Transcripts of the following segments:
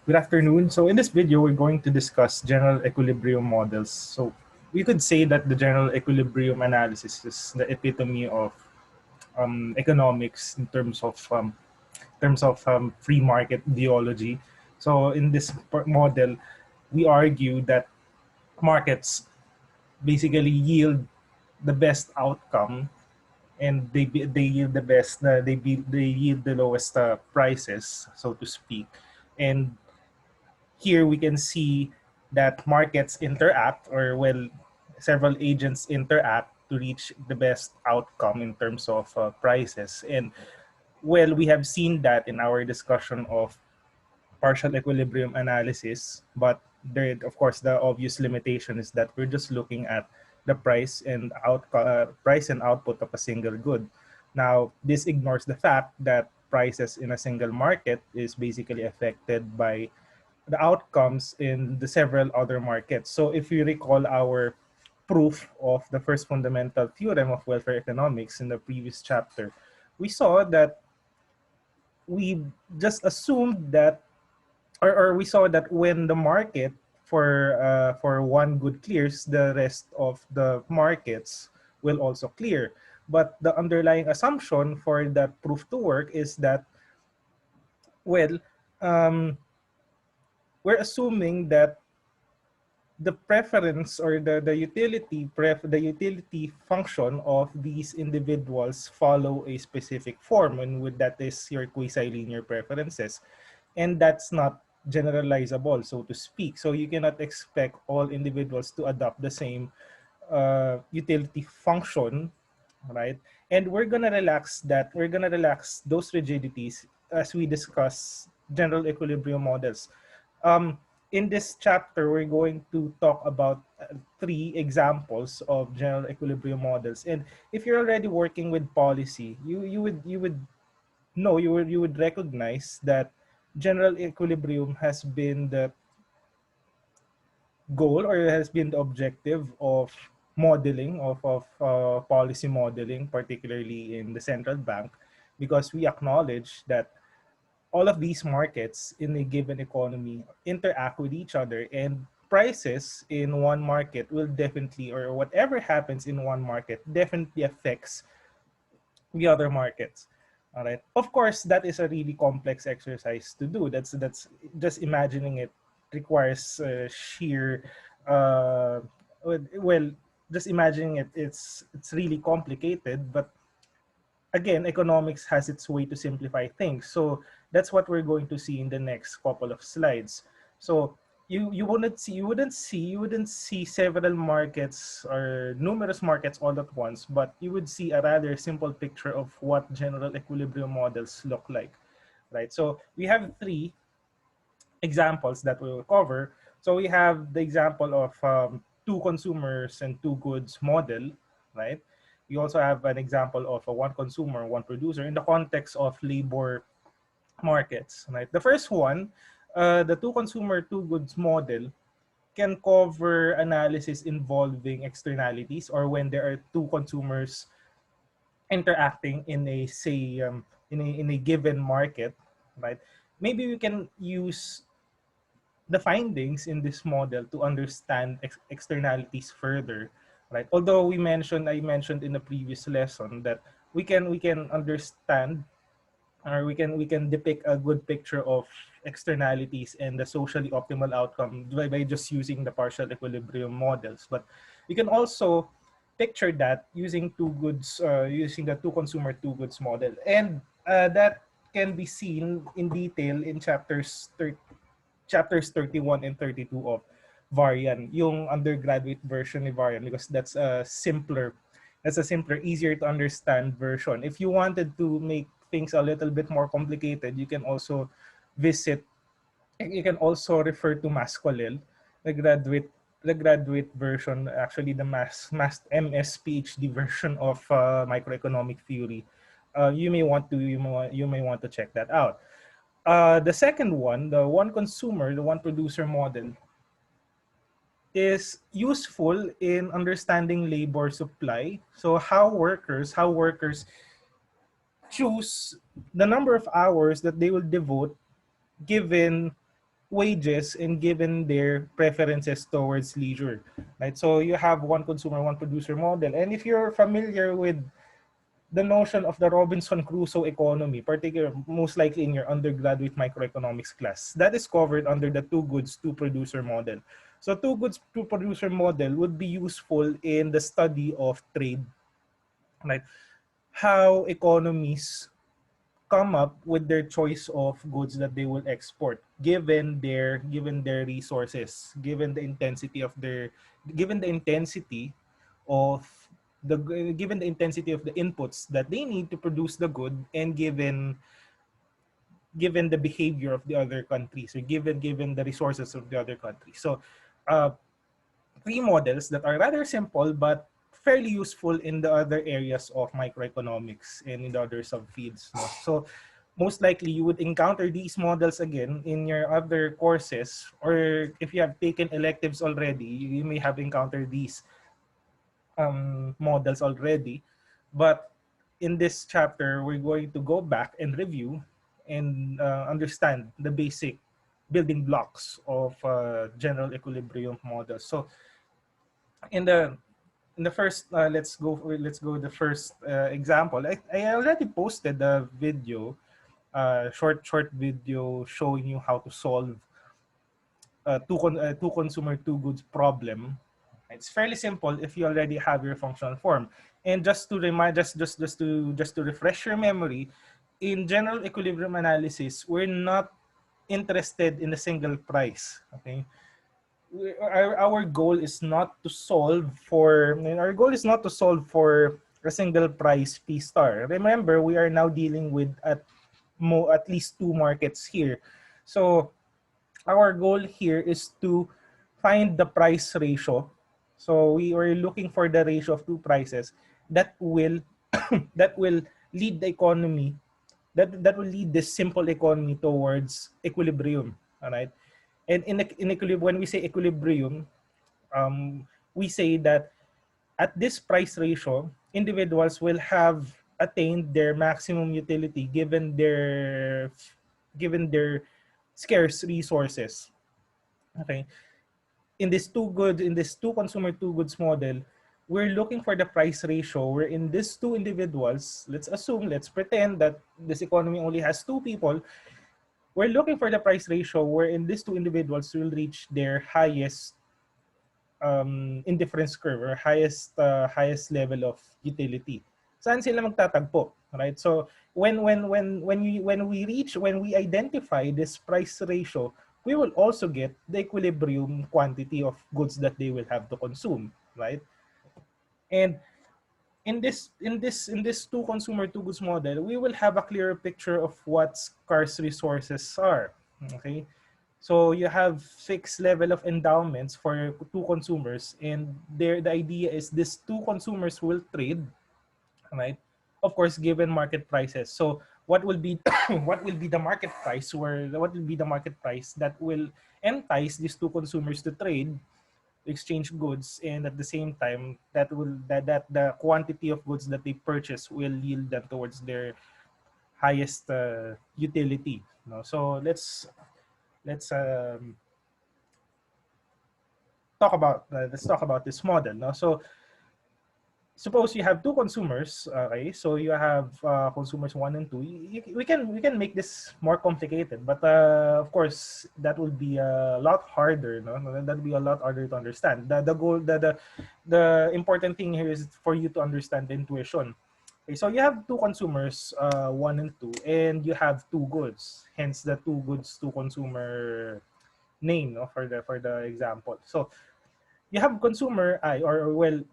Good afternoon. So in this video, we're going to discuss general equilibrium models. So we could say that the general equilibrium analysis is the epitome of economics in terms of free market ideology. So in this model, we argue that markets basically yield the best outcome, and they yield the best. They yield the lowest prices, so to speak, and here we can see that markets interact, or well, several agents interact to reach the best outcome in terms of prices. And well, we have seen that in our discussion of partial equilibrium analysis, but there, of course, the obvious limitation is that we're just looking at the price and output of a single good. Now, this ignores the fact that prices in a single market is basically affected by the outcomes in the several other markets. So if you recall our proof of the first fundamental theorem of welfare economics in the previous chapter, we saw that we just assumed that, or we saw that when the market for one good clears, the rest of the markets will also clear. But the underlying assumption for that proof to work is that, well, um, we're assuming that the preference, or the utility function of these individuals follow a specific form, and with that is your quasi-linear preferences, and that's not generalizable, so to speak. So you cannot expect all individuals to adopt the same utility function, right? And we're gonna relax those rigidities as we discuss general equilibrium models. um, in this chapter, we're going to talk about three examples of general equilibrium models. And if you're already working with policy, you would know, you would recognize that general equilibrium has been the goal, or has been the objective of modeling of policy modeling, particularly in the central bank, because we acknowledge that all of these markets in a given economy interact with each other, and prices in one market will definitely, or whatever happens in one market definitely affects the other markets. All right, of course, that is a really complex exercise to do. That's just imagining it requires sheer uh well, just imagining it, it's really complicated. But again, economics has its way to simplify things. So that's what we're going to see in the next couple of slides. So you wouldn't see several markets or numerous markets all at once, but you would see a rather simple picture of what general equilibrium models look like, right? So we have three examples that we will cover. So we have the example of two consumers and two goods model, right? We also have an example of a one consumer, one producer in the context of labor markets, right? The first one, the two consumer, two goods model, can cover analysis involving externalities, or when there are two consumers interacting in a, say, in a given market, right? Maybe we can use the findings in this model to understand externalities further, right? Although I mentioned in the previous lesson that we can understand, or we can depict a good picture of externalities and the socially optimal outcome by just using the partial equilibrium models. But you can also picture that using using the two consumer two goods model, and that can be seen in detail in chapters 31 and 32 of Varian, yung undergraduate version ni Varian, because that's a simpler, easier to understand version. If you wanted to make things a little bit more complicated, visit you can also refer to Mascolel, the graduate version, actually the MS PhD version of microeconomic theory. You may want to check that out. The second one, the one consumer, the one producer model, is useful in understanding labor supply. So how workers choose the number of hours that they will devote given wages and given their preferences towards leisure, right? So you have one consumer, one producer model. And if you're familiar with the notion of the Robinson Crusoe economy, particularly most likely in your undergraduate microeconomics class, that is covered under the two goods, two producer model. So two goods, two producer model would be useful in the study of trade, right? How economies come up with their choice of goods that they will export given their resources, given the intensity of given the intensity of the inputs that they need to produce the good, and given the behavior of the other countries, or given the resources of the other countries. So uh, three models that are rather simple but fairly useful in the other areas of microeconomics and in the other subfields. No? So most likely you would encounter these models again in your other courses, or if you have taken electives already, you may have encountered these models already. But in this chapter, we're going to go back and review and understand the basic building blocks of general equilibrium models. So in the first let's go the first example. I already posted the video, short video showing you how to solve two consumer two goods problem. It's fairly simple if you already have your functional form. And just to remind, just to refresh your memory, in general equilibrium analysis, we're not interested in a single price. Okay, our goal is not to solve for a single price P star. Remember, we are now dealing with at least two markets here. So our goal here is to find the price ratio. So we are looking for the ratio of two prices that will that will lead the economy, that will lead this simple economy towards equilibrium. All right. And in equilibrium, when we say equilibrium, we say that at this price ratio, individuals will have attained their maximum utility given their scarce resources. Okay. In this two consumer two goods model, we're looking for the price ratio where in these two individuals, let's pretend that this economy only has two people. We're looking for the price ratio wherein these two individuals will reach their highest indifference curve, or highest level of utility. Saan sila magtatagpo, right? So when we identify this price ratio, we will also get the equilibrium quantity of goods that they will have to consume, right? And in this two consumer two goods model, we will have a clearer picture of what scarce resources are. Okay, so you have fixed level of endowments for two consumers, and the idea is these two consumers will trade, right? Of course, given market prices. So what will be what will be the market price, what will be the market price that will entice these two consumers to trade, exchange goods, and at the same time that the quantity of goods that they purchase will yield them towards their highest utility. No? So let's talk about this model. No? So suppose you have two consumers. Okay, so you have consumers one and two. We can make this more complicated, but of course that will be a lot harder. No, that will be a lot harder to understand. The goal, the important thing here is for you to understand the intuition. Okay, so you have two consumers, one and two, and you have two goods. Hence the two goods, two consumer name, no, for the example. So you have consumer I, or well,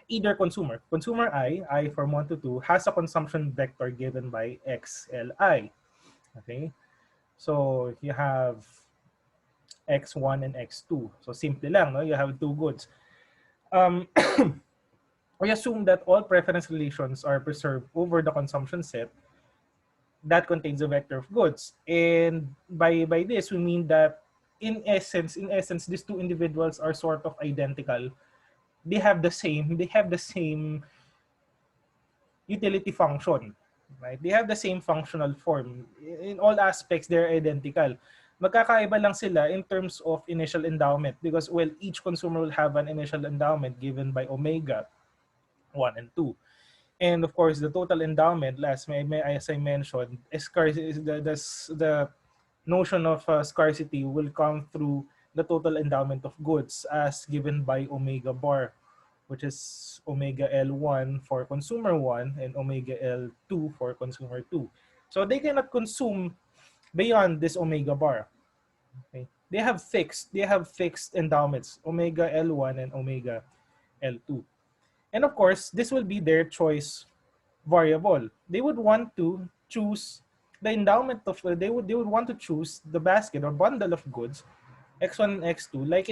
either consumer I from 1 to 2, has a consumption vector given by XLI. Okay, so you have X1 and X2. So simple lang, no? You have two goods. Um, we assume that all preference relations are preserved over the consumption set that contains a vector of goods. And by this, we mean that in essence, these two individuals are sort of identical. They have the same utility function, right? They have the same functional form. In all aspects, they're identical. Magkakaiba lang sila in terms of initial endowment because, well, each consumer will have an initial endowment given by omega 1 and 2. And of course, the total endowment, as I mentioned, is the notion of scarcity will come through the total endowment of goods as given by omega bar, which is omega L1 for consumer 1 and omega L2 for consumer 2. So they cannot consume beyond this omega bar. Okay? They have fixed endowments, omega L1 and omega L2. And of course, this will be their choice variable. They would want to choose the endowment of they would want to choose the basket or bundle of goods x1 and x2, like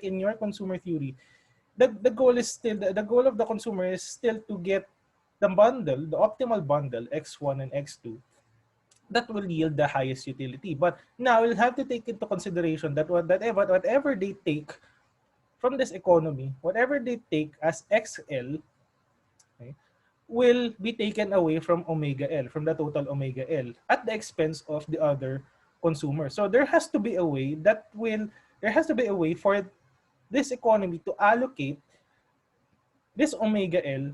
in your consumer theory. The goal is still the goal of the consumer is still to get the optimal bundle x1 and x2 that will yield the highest utility. But now we'll have to take into consideration that whatever they take from this economy, whatever they take as XL, okay, will be taken away from omega L, from the total omega L, at the expense of the other consumer. So there has to be a way for this economy to allocate this omega L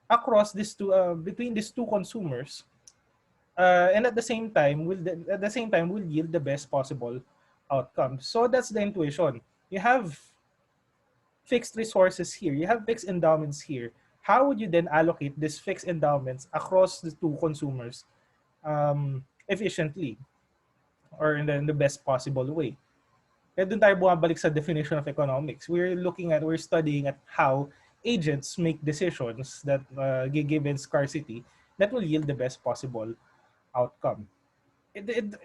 across these two between these two consumers, and at the same time will yield the best possible outcome. So that's the intuition. You have fixed resources here, you have fixed endowments here. How would you then allocate these fixed endowments across the two consumers efficiently or in the best possible way? Kaya dun tayo bumabalik sa definition of economics. We're studying at how agents make decisions that given scarcity that will yield the best possible outcome.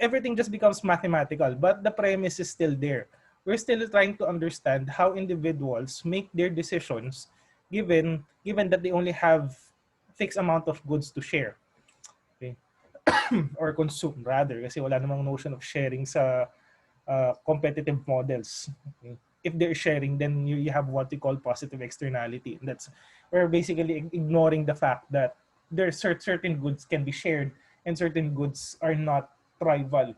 Everything just becomes mathematical, but the premise is still there. We're still trying to understand how individuals make their decisions given that they only have fixed amount of goods to share. Okay? Or consume rather, kasi wala namang notion of sharing sa competitive models. Okay? If they're sharing, then you have what we call positive externality. That's we're basically ignoring the fact that certain goods can be shared and certain goods are not trivial.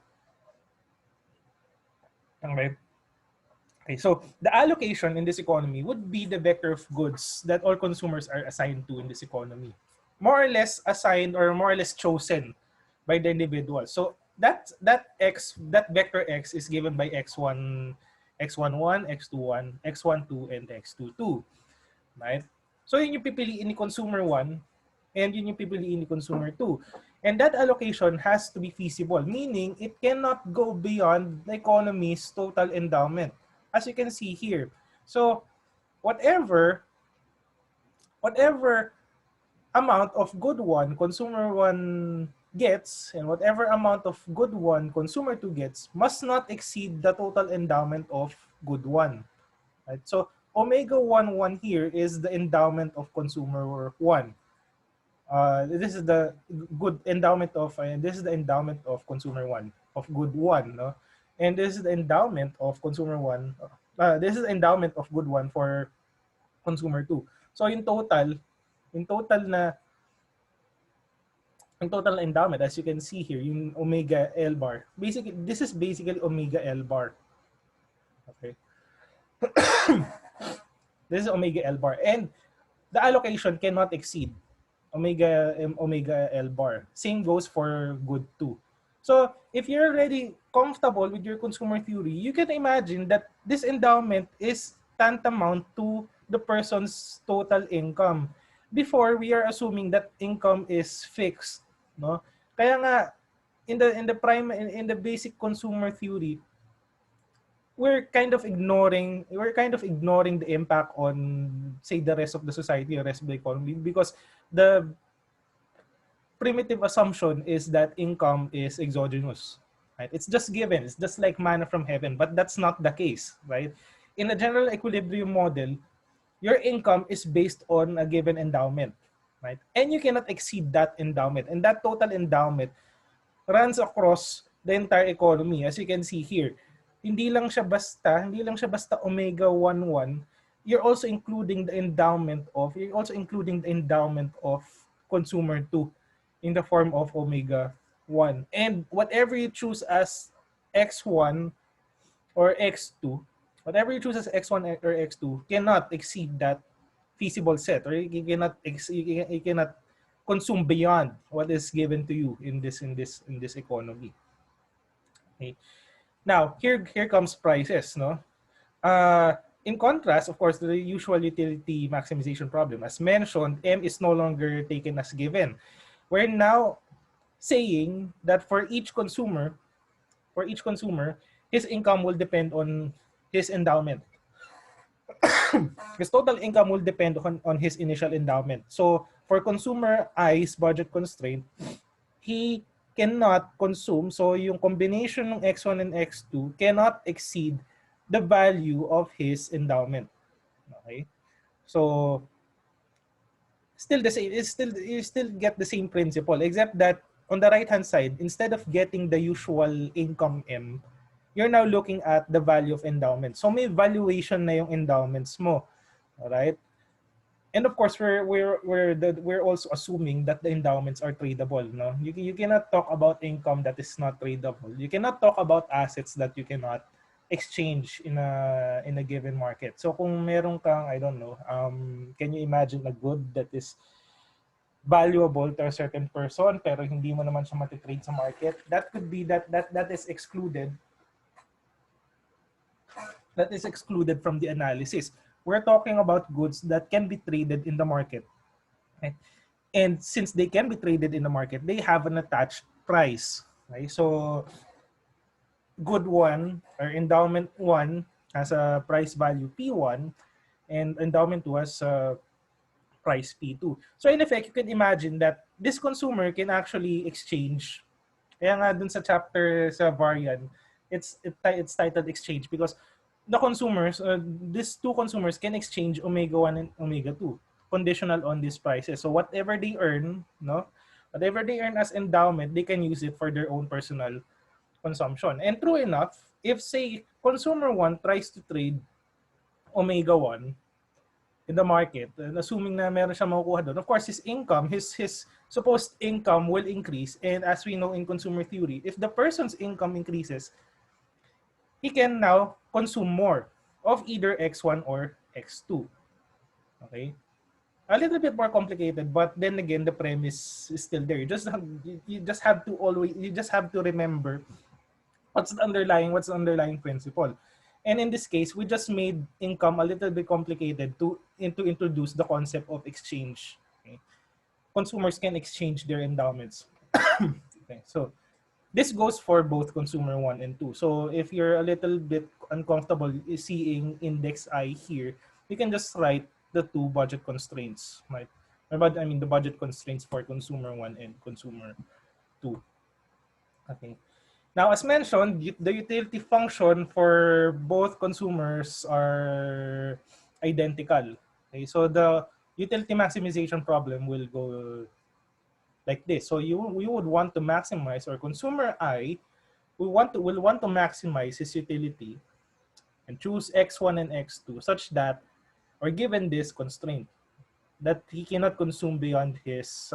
Okay. Okay, so the allocation in this economy would be the vector of goods that all consumers are assigned to in this economy. More or less assigned or more or less chosen by the individual. So that vector x is given by x1 x11, x21, x12 and x22, right? So yun yung pipiliin ni consumer 1 and yun yung pipiliin ni consumer 2. And that allocation has to be feasible, meaning it cannot go beyond the economy's total endowment, as you can see here. So whatever amount of good one consumer 1 gets and whatever amount of good one consumer 2 gets must not exceed the total endowment of good 1. Right? So omega 1 here is the endowment of consumer 1. This is the good endowment of this is the endowment of consumer 1 of good 1, no? And this is the endowment of consumer 1. This is endowment of good 1 for consumer 2. So in total endowment, as you can see here, yung omega L bar. This is basically omega L bar. Okay. This is omega L bar. And the allocation cannot exceed omega L bar. Same goes for good 2. So if you're already comfortable with your consumer theory, you can imagine that this endowment is tantamount to the person's total income. Before, we are assuming that income is fixed, no? Kaya nga in the basic consumer theory, we're kind of ignoring the impact on, say, the rest of the society, the rest of the economy, because the primitive assumption is that income is exogenous, right? It's just given. It's just like manna from heaven, but that's not the case, right? In a general equilibrium model, your income is based on a given endowment, right? And you cannot exceed that endowment. And that total endowment runs across the entire economy. As you can see here, hindi lang siya basta omega 11. You're also including the endowment of consumer 2 in the form of omega 1. And whatever you choose as X1 or X2, whatever you choose as X1 or X2 cannot exceed that feasible set, or you cannot consume beyond what is given to you in this economy. Okay. Now here comes prices, no? In contrast, of course, the usual utility maximization problem, as mentioned, M is no longer taken as given. We're now saying that for each consumer, his income will depend on his endowment. His total income will depend on his initial endowment. So for consumer I's budget constraint, he cannot consume. So yung combination ng X1 and X2 cannot exceed the value of his endowment. Okay? So still the same. You still get the same principle, except that on the right hand side, instead of getting the usual income M, you're now looking at the value of endowment. So may valuation na yung endowments mo. All right? And of course, we're also assuming that the endowments are tradable. No, you cannot talk about income that is not tradable. You cannot talk about assets that you cannot exchange in a given market. So kung meron kang, I don't know, can you imagine a good that is valuable to a certain person pero hindi mo naman siya matitrade sa market? That could be that is excluded. That is excluded from the analysis. We're talking about goods that can be traded in the market. Right? And since they can be traded in the market, they have an attached price. Right? So good 1 or endowment 1 has a price value P1 and endowment 2 has a price P2. So in effect, you can imagine that this consumer can actually exchange. Kaya nga dun sa chapter sa Varian, it's titled exchange because the consumers, these two consumers can exchange omega 1 and omega 2 conditional on these prices. So whatever they earn, no, whatever they earn as endowment, they can use it for their own personal consumption. And true enough, if say consumer 1 tries to trade omega 1 in the market, and assuming na meron siya makukuha doon, of course his income, his supposed income will increase. And as we know in consumer theory, if the person's income increases, he can now consume more of either X1 or X2. Okay? A little bit more complicated, but then again, the premise is still there. You just have to remember what's the underlying principle. And in this case, we just made income a little bit complicated to introduce the concept of exchange. Okay? Consumers can exchange their endowments. Okay, so this goes for both consumer 1 and 2. So if you're a little bit uncomfortable seeing index I here, you can just write the two budget constraints, right? I mean the budget constraints for consumer 1 and consumer 2. Okay. Now, as mentioned, the utility function for both consumers are identical. Okay, so the utility maximization problem will go like this. So you would want to maximize, or consumer I will want to maximize his utility and choose X1 and X2 such that, or given this constraint, that he cannot consume beyond his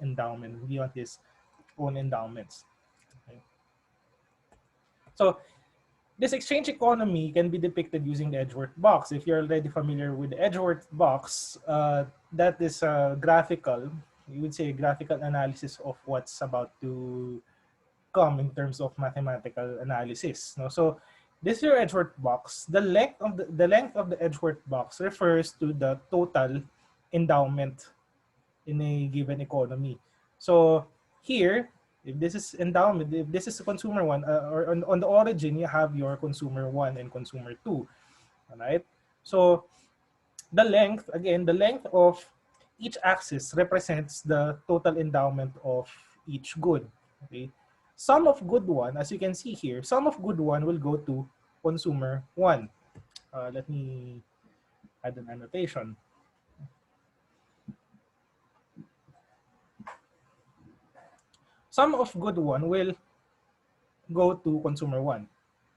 endowment, beyond his own endowments. Okay. So this exchange economy can be depicted using the Edgeworth box. If you're already familiar with the Edgeworth box, that is a graphical, you would say a graphical analysis of what's about to come in terms of mathematical analysis. No? So this is your Edgeworth box. The length of the Edgeworth box refers to the total endowment in a given economy. So here, if this is endowment, if this is consumer 1, or on the origin, you have your consumer 1 and consumer 2. All right? So the length of each axis represents the total endowment of each good. Okay? Sum of good 1, as you can see here, sum of good 1 will go to consumer 1. Let me add an annotation. Sum of good 1 will go to consumer 1.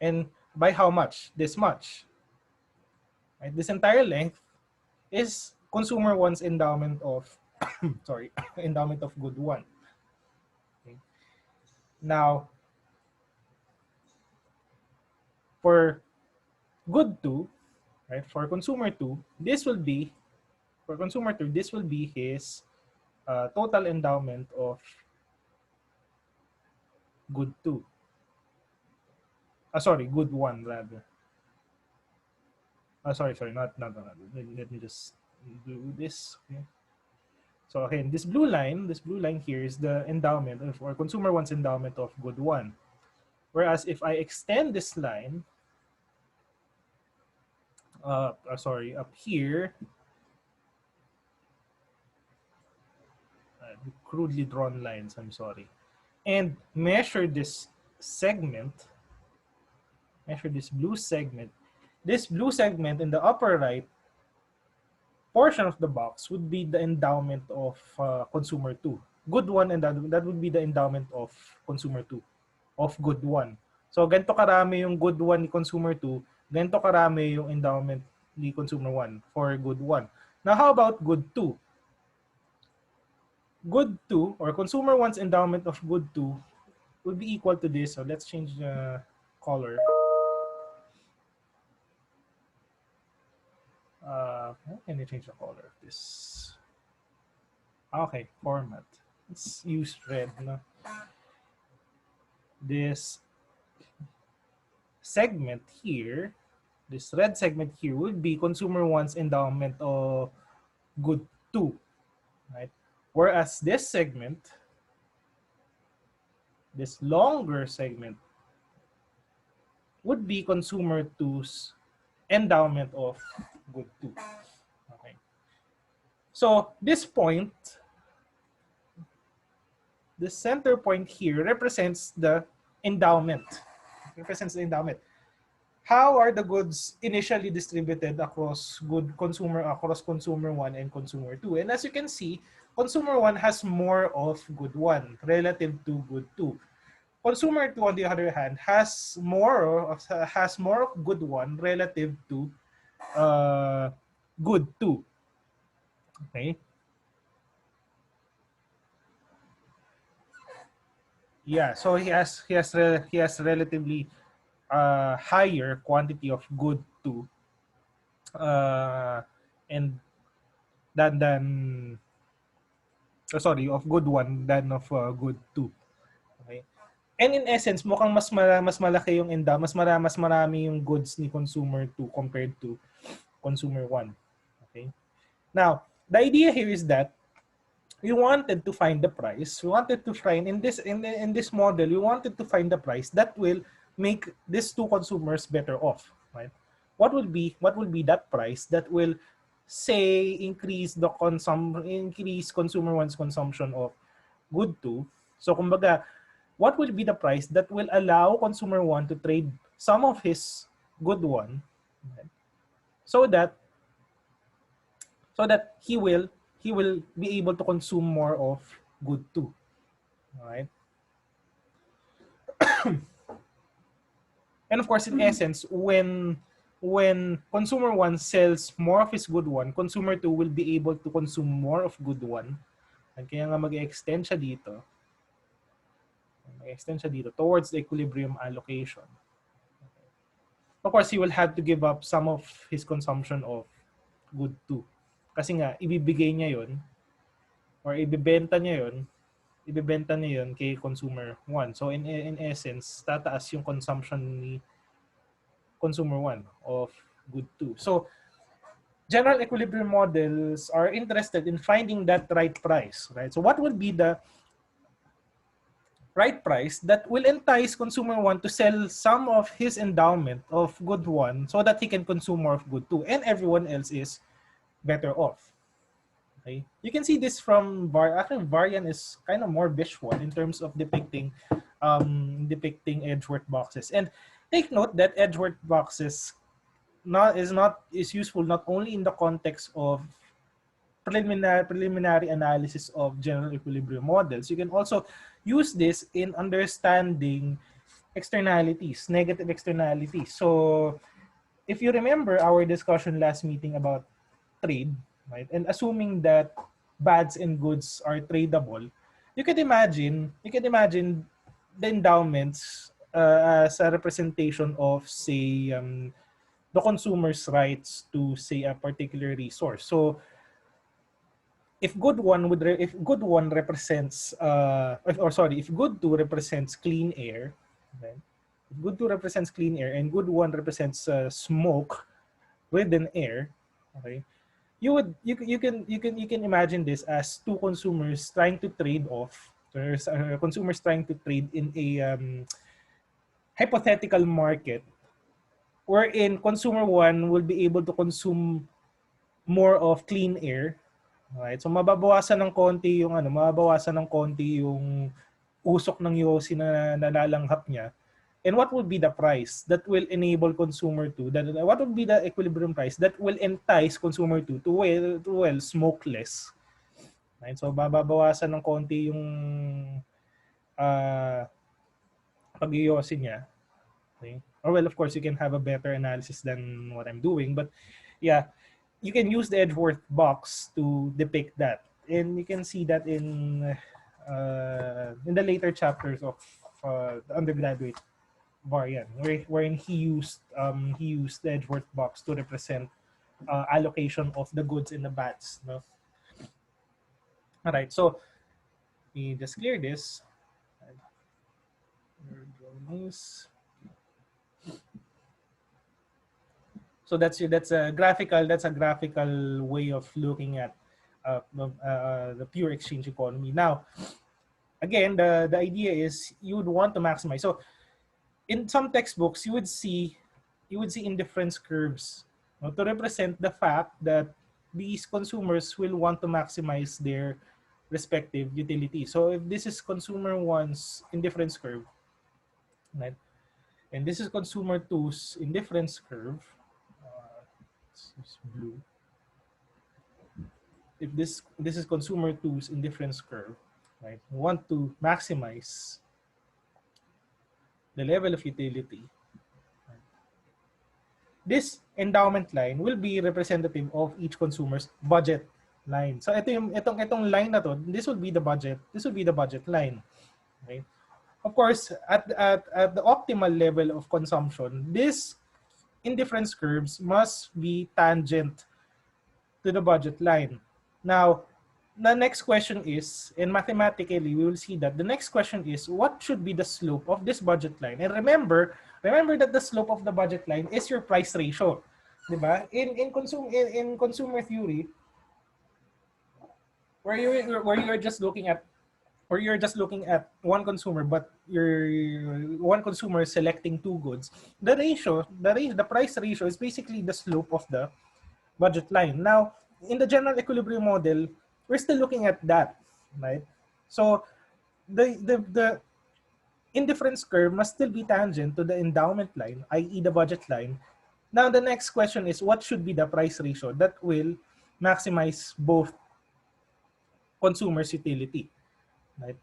And by how much? This much. Right? This entire length is consumer 1's endowment of sorry, endowment of good 1. Okay. Now, For good 2, right? For consumer 2, this will be for consumer 2, this will be his total endowment of good 2. Sorry, good 1 rather. Sorry, not. Let me just do this. Okay. So again, this blue line here is the endowment of, or consumer 1's endowment of good 1. Whereas if I extend this line, up here, crudely drawn lines, I'm sorry, and measure this segment, measure this blue segment in the upper right portion of the box would be the endowment of consumer 2. Good 1, and that would be the endowment of consumer 2, of good 1. So, ganito karami yung good 1 ni consumer 2, ganito karami yung endowment ni consumer 1 for good 1. Now, how about good 2? Good 2, or consumer 1's endowment of good 2 would be equal to this. So, let's change the color. How can I change the color of this? Okay, format. Let's use red. No? This segment here, this red segment here would be consumer 1's endowment of good 2, right? Whereas this segment, this longer segment, would be consumer 2's endowment of good 2. Okay. So this point, the center point here represents the endowment. Represents the endowment. How are the goods initially distributed across consumer 1 and consumer 2? And as you can see, consumer 1 has more of good 1 relative to good 2. Consumer 2, on the other hand, has more of good 1 relative to good 2. Okay? Yeah, so he has relatively higher quantity of good 2 and than of good 1 than of good 2. Okay? And in essence, mukhang mas malaki yung mas marami yung goods ni consumer 2 compared to consumer 1. Okay? Now, the idea here is that we wanted to find the price. We wanted to find in this model, we wanted to find the price that will make these two consumers better off, right? What will be that price that will say increase consumer 1's consumption of good 2? So kumbaga, what will be the price that will allow consumer 1 to trade some of his good 1, right? so that he will be able to consume more of good 2. All right. And of course, in essence, when consumer 1 sells more of his good 1, consumer 2 will be able to consume more of good 1. At kaya nga mag-extend siya dito. Towards the equilibrium allocation. Of course, he will have to give up some of his consumption of good 2. Kasi nga, ibibigay niya yon or ibibenta niya yon kay consumer 1. So in essence, tataas yung consumption ni consumer 1 of good 2. So general equilibrium models are interested in finding that right price, right? So what will be the right price that will entice consumer 1 to sell some of his endowment of good 1 so that he can consume more of good 2 and everyone else is better off. Okay? You can see this from actually Varian is kind of more visual in terms of depicting Edgeworth boxes. And take note that Edgeworth boxes is useful not only in the context of preliminary analysis of general equilibrium models. You can also use this in understanding externalities, negative externalities. So if you remember our discussion last meeting about trade, right? And assuming that bads and goods are tradable, you can imagine the endowments as a representation of, say, the consumer's rights to, say, a particular resource. So if if good one represents or sorry, if good two represents clean air, okay? If good two represents clean air and good one represents smoke ridden air, okay? You can imagine this as two consumers trying to trade off. There's consumers trying to trade in a hypothetical market wherein consumer one will be able to consume more of clean air. Right? So mababawasan ng konti yung usok ng yosi na nalalanghap niya. And what would be the price that will enable consumer to, what would be the equilibrium price that will entice consumer to smoke less? Right? So bababawasan ng konti yung uh, pag-yosi niya. Okay? Or well, of course, you can have a better analysis than what I'm doing. But yeah, you can use the Edgeworth box to depict that. And you can see that in the later chapters of the undergraduate variant, wherein he used the Edgeworth box to represent allocation of the goods and the bads. No? All right, so let me just clear this. So that's a graphical way of looking at the pure exchange economy. Now, again, the idea is you would want to maximize. So in some textbooks, you would see indifference curves, no, to represent the fact that these consumers will want to maximize their respective utility. So if this is consumer one's indifference curve, right, and this is consumer two's indifference curve, this is blue. If this is consumer two's indifference curve, right, we want to maximize the level of utility. This endowment line will be representative of each consumer's budget line. So itong line na to, this will be the budget. This will be the budget line. Okay? Of course, at the optimal level of consumption, this indifference curves must be tangent to the budget line. Now, the next question is, and mathematically we will see that the next question is, what should be the slope of this budget line? And remember that the slope of the budget line is your price ratio. Diba? In consumer theory, where you're just looking at one consumer, but one consumer is selecting two goods, the price ratio is basically the slope of the budget line. Now, in the general equilibrium model, we're still looking at that, right? So the indifference curve must still be tangent to the endowment line, i.e. the budget line. Now, the next question is, what should be the price ratio that will maximize both consumers' utility, right?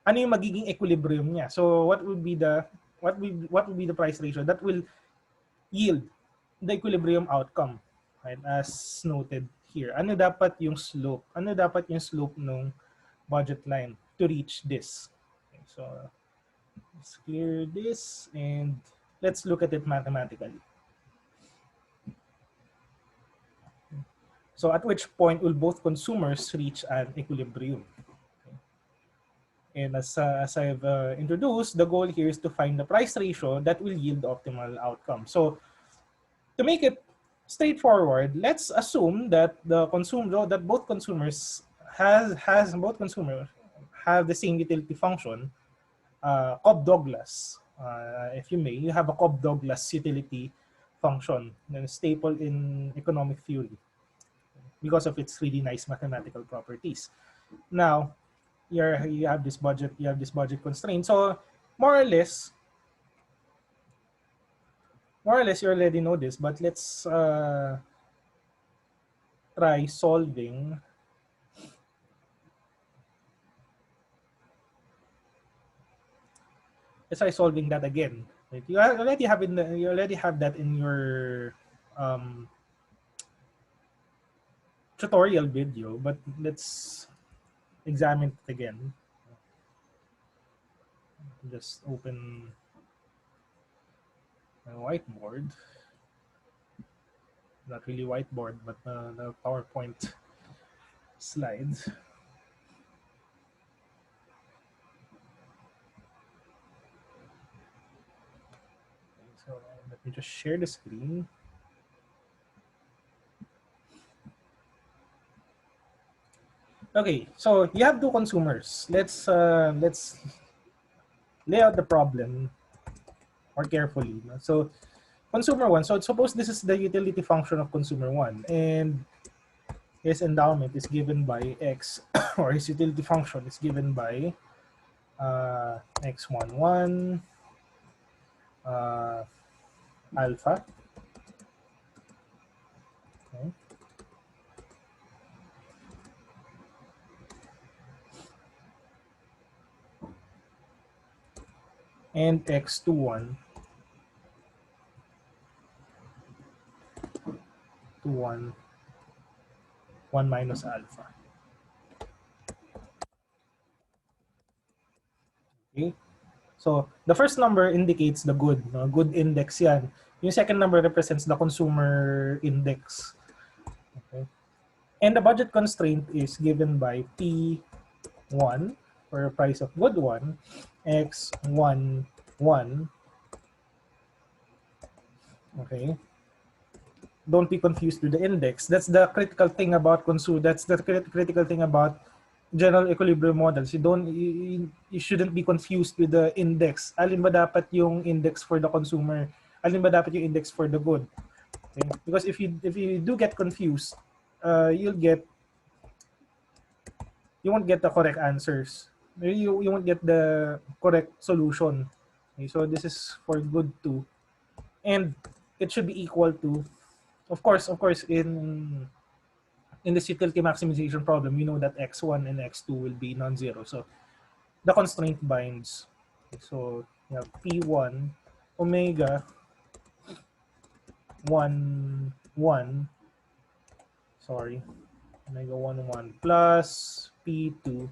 Ano yung magiging equilibrium niya? So what would be the price ratio that will yield the equilibrium outcome, right? As noted here. Ano dapat yung slope? Ano dapat yung slope ng budget line to reach this? Okay, so let's clear this and let's look at it mathematically. So at which point will both consumers reach an equilibrium? Okay. And as I've introduced, the goal here is to find the price ratio that will yield the optimal outcome. So to make it straightforward, let's assume that both consumers have the same utility function, Cobb-Douglas. If you may, you have a Cobb-Douglas utility function, a staple in economic theory because of its really nice mathematical properties. Now, you have this budget constraint. So more or less you already know this, but let's try solving that again. Right? You already have that in your tutorial video, but let's examine it again. Just open my whiteboard. Not really whiteboard, but the PowerPoint slides. So let me just share the screen. Okay, so you have two consumers. Let's lay out the problem more carefully. So consumer one. So suppose this is the utility function of consumer one, and his endowment is given by x, or his utility function is given by x11 uh, alpha. Okay. And x21 to 1 minus alpha. Okay. So the first number indicates the good, no? Good index yan. Yung second number represents the consumer index. Okay. And the budget constraint is given by P1 for a price of good one, X1, 1. Okay. Don't be confused with the index. That's the critical thing about That's the critical thing about general equilibrium models. You shouldn't be confused with the index. Alin ba dapat yung index for the consumer? Alin ba dapat yung index for the good? Okay? Because if you do get confused, you won't get the correct answers. You won't get the correct solution. Okay? So this is for good too, and it should be equal to, of course, in this utility maximization problem, you know that x1 and x2 will be non-zero. So the constraint binds. So you have P1 omega 1 1, sorry, omega 1 1 plus P2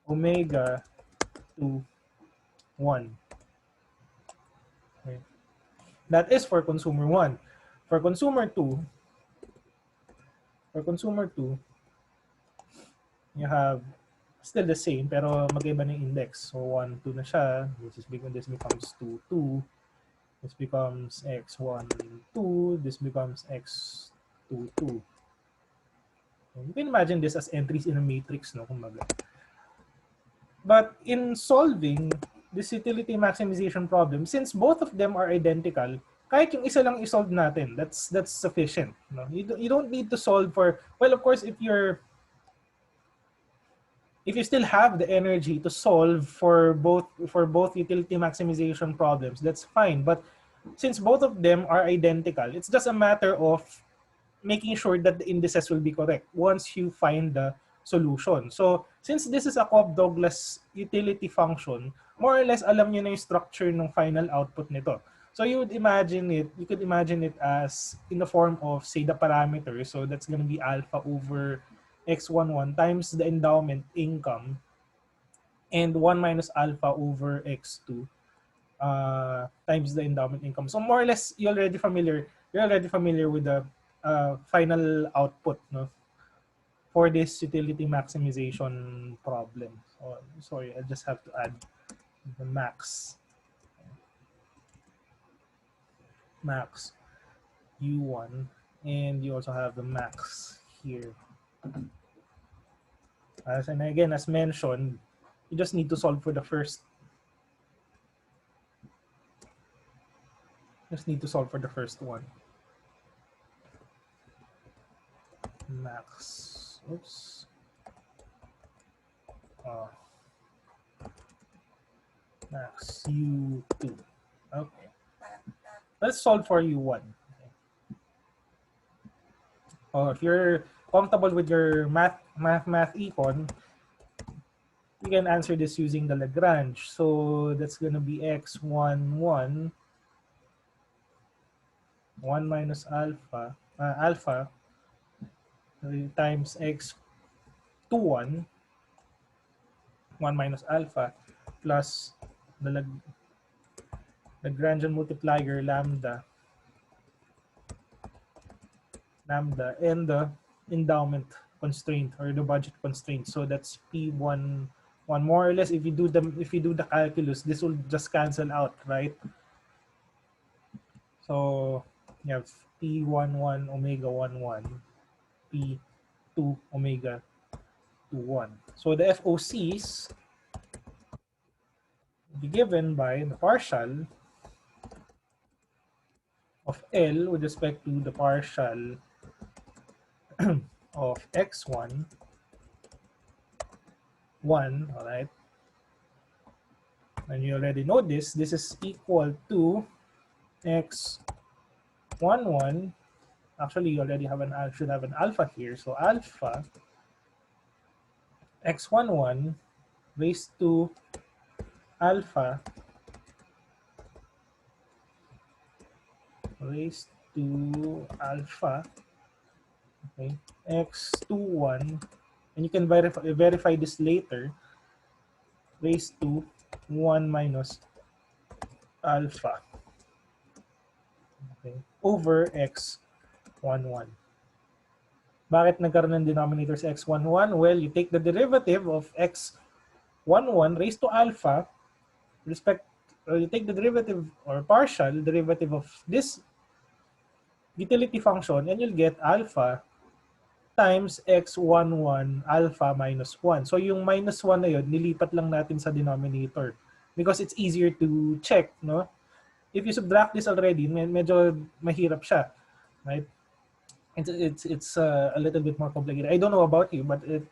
omega 2 1. Okay. That is for consumer 1. For consumer 2, you have still the same pero mag-iba ng index. So 1 2 na siya. This becomes 2 2. This becomes x1 2. This becomes x2 2. You can imagine this as entries in a matrix, no? Kumbaga. But in solving this utility maximization problem, since both of them are identical, kahit yung isa lang i-solve natin, that's sufficient. No? You don't need to solve for, well, of course, if you still have the energy to solve for both utility maximization problems, that's fine. But since both of them are identical, it's just a matter of making sure that the indices will be correct once you find the solution. So since this is a Cobb-Douglas utility function, more or less alam niyo na yung structure ng final output nito. So you could imagine it as in the form of, say, the parameter. So that's going to be alpha over x11 times the endowment income and 1 minus alpha over x2 times the endowment income. So more or less, you're already familiar with the final output, no, for this utility maximization problem. So, sorry, I just have to add the max u1, and you also have the max here. And again, as mentioned, you just need to solve for the first. One. Max. Oops. Max u2. Okay. Let's solve for u1. Okay. If you're comfortable with your math econ, you can answer this using the Lagrange. So that's going to be x11 1 minus alpha times x21 1 minus alpha plus the Lagrangian multiplier lambda, and the endowment constraint or the budget constraint. So that's P1 one more or less. If you do the calculus, this will just cancel out, right? So you have P11 omega 11, P2 omega 21. So the FOCs will be given by the partial of L with respect to the partial of x1, 1, all right? And you already know this. This is equal to x11. Actually, you already have should have an alpha here. So alpha x11 raised to alpha raised to alpha, okay, x21, and you can verify this later, raised to 1 minus alpha, okay, over x11. Bakit nagkaroon ng denominator sa x11? Well, you take the derivative of x11 raised to alpha, you take the derivative or partial derivative of this utility function, and you'll get alpha times x11 alpha minus 1. So yung minus 1 na yun, nilipat lang natin sa denominator because it's easier to check, no? If you subtract this already, medyo mahirap siya, right? It's a little bit more complicated. I don't know about you, but it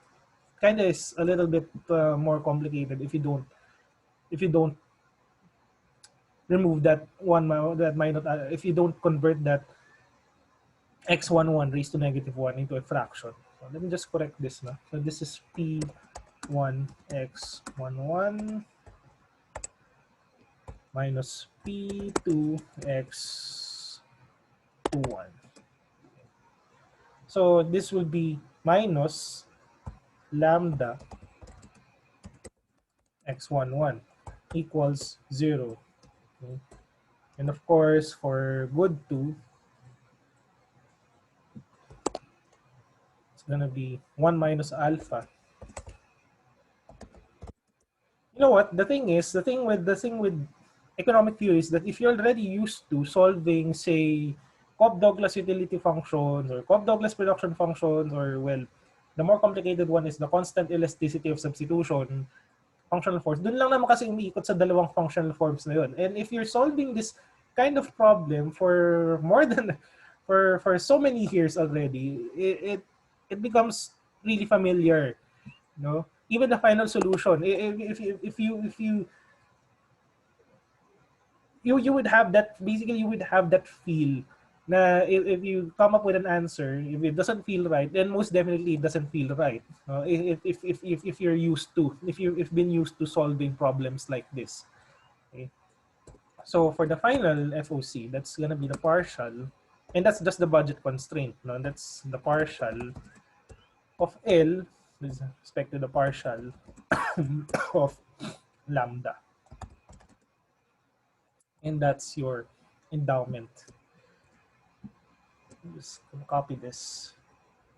kind of is a little bit more complicated if you don't remove that one that minus if you don't convert that x11 raised to negative 1 into a fraction. So let me just correct this now. So this is p1 x11 minus p2 x21. So this will be minus lambda x11 equals 0. Okay. And of course, for good 2, it's gonna be 1 minus alpha. You know what? The thing with economic theory is that if you're already used to solving, say, Cobb-Douglas utility functions or Cobb-Douglas production functions, or well, the more complicated one is the constant elasticity of substitution functional forms. Doon lang naman kasi umiikot sa dalawang functional forms na yun. And if you're solving this kind of problem for more than for so many years already, it becomes really familiar, you know? Even the final solution, if you would have that, basically you would have that feel na if you come up with an answer, if it doesn't feel right, then most definitely it doesn't feel right. If you're used to, if you've been used to solving problems like this. Okay. So for the final FOC, that's gonna be the partial, and that's just the budget constraint. No, that's the partial of L with respect to the partial of lambda. And that's your endowment. Just copy this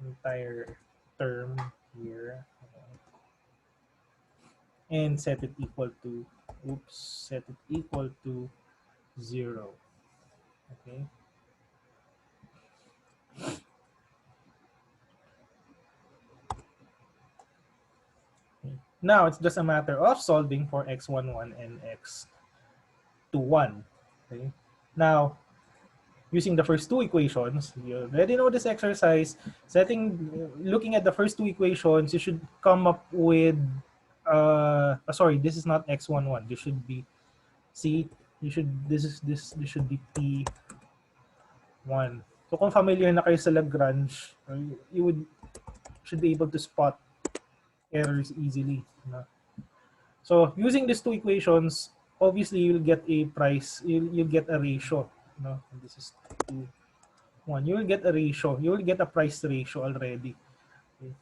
entire term here and set it equal to 0. Okay. Now it's just a matter of solving for x11 and x21. Okay. Now, using the first two equations, you already know this exercise. Looking at the first two equations, you should come up with, sorry, this is not x11. This should be, this should be p1. So kung familiar na kayo sa Lagrange, you should be able to spot errors easily. So using these two equations, obviously you'll get a price, you'll get a ratio. This is 2, 1. You will get a ratio. You will get a price ratio already. Okay.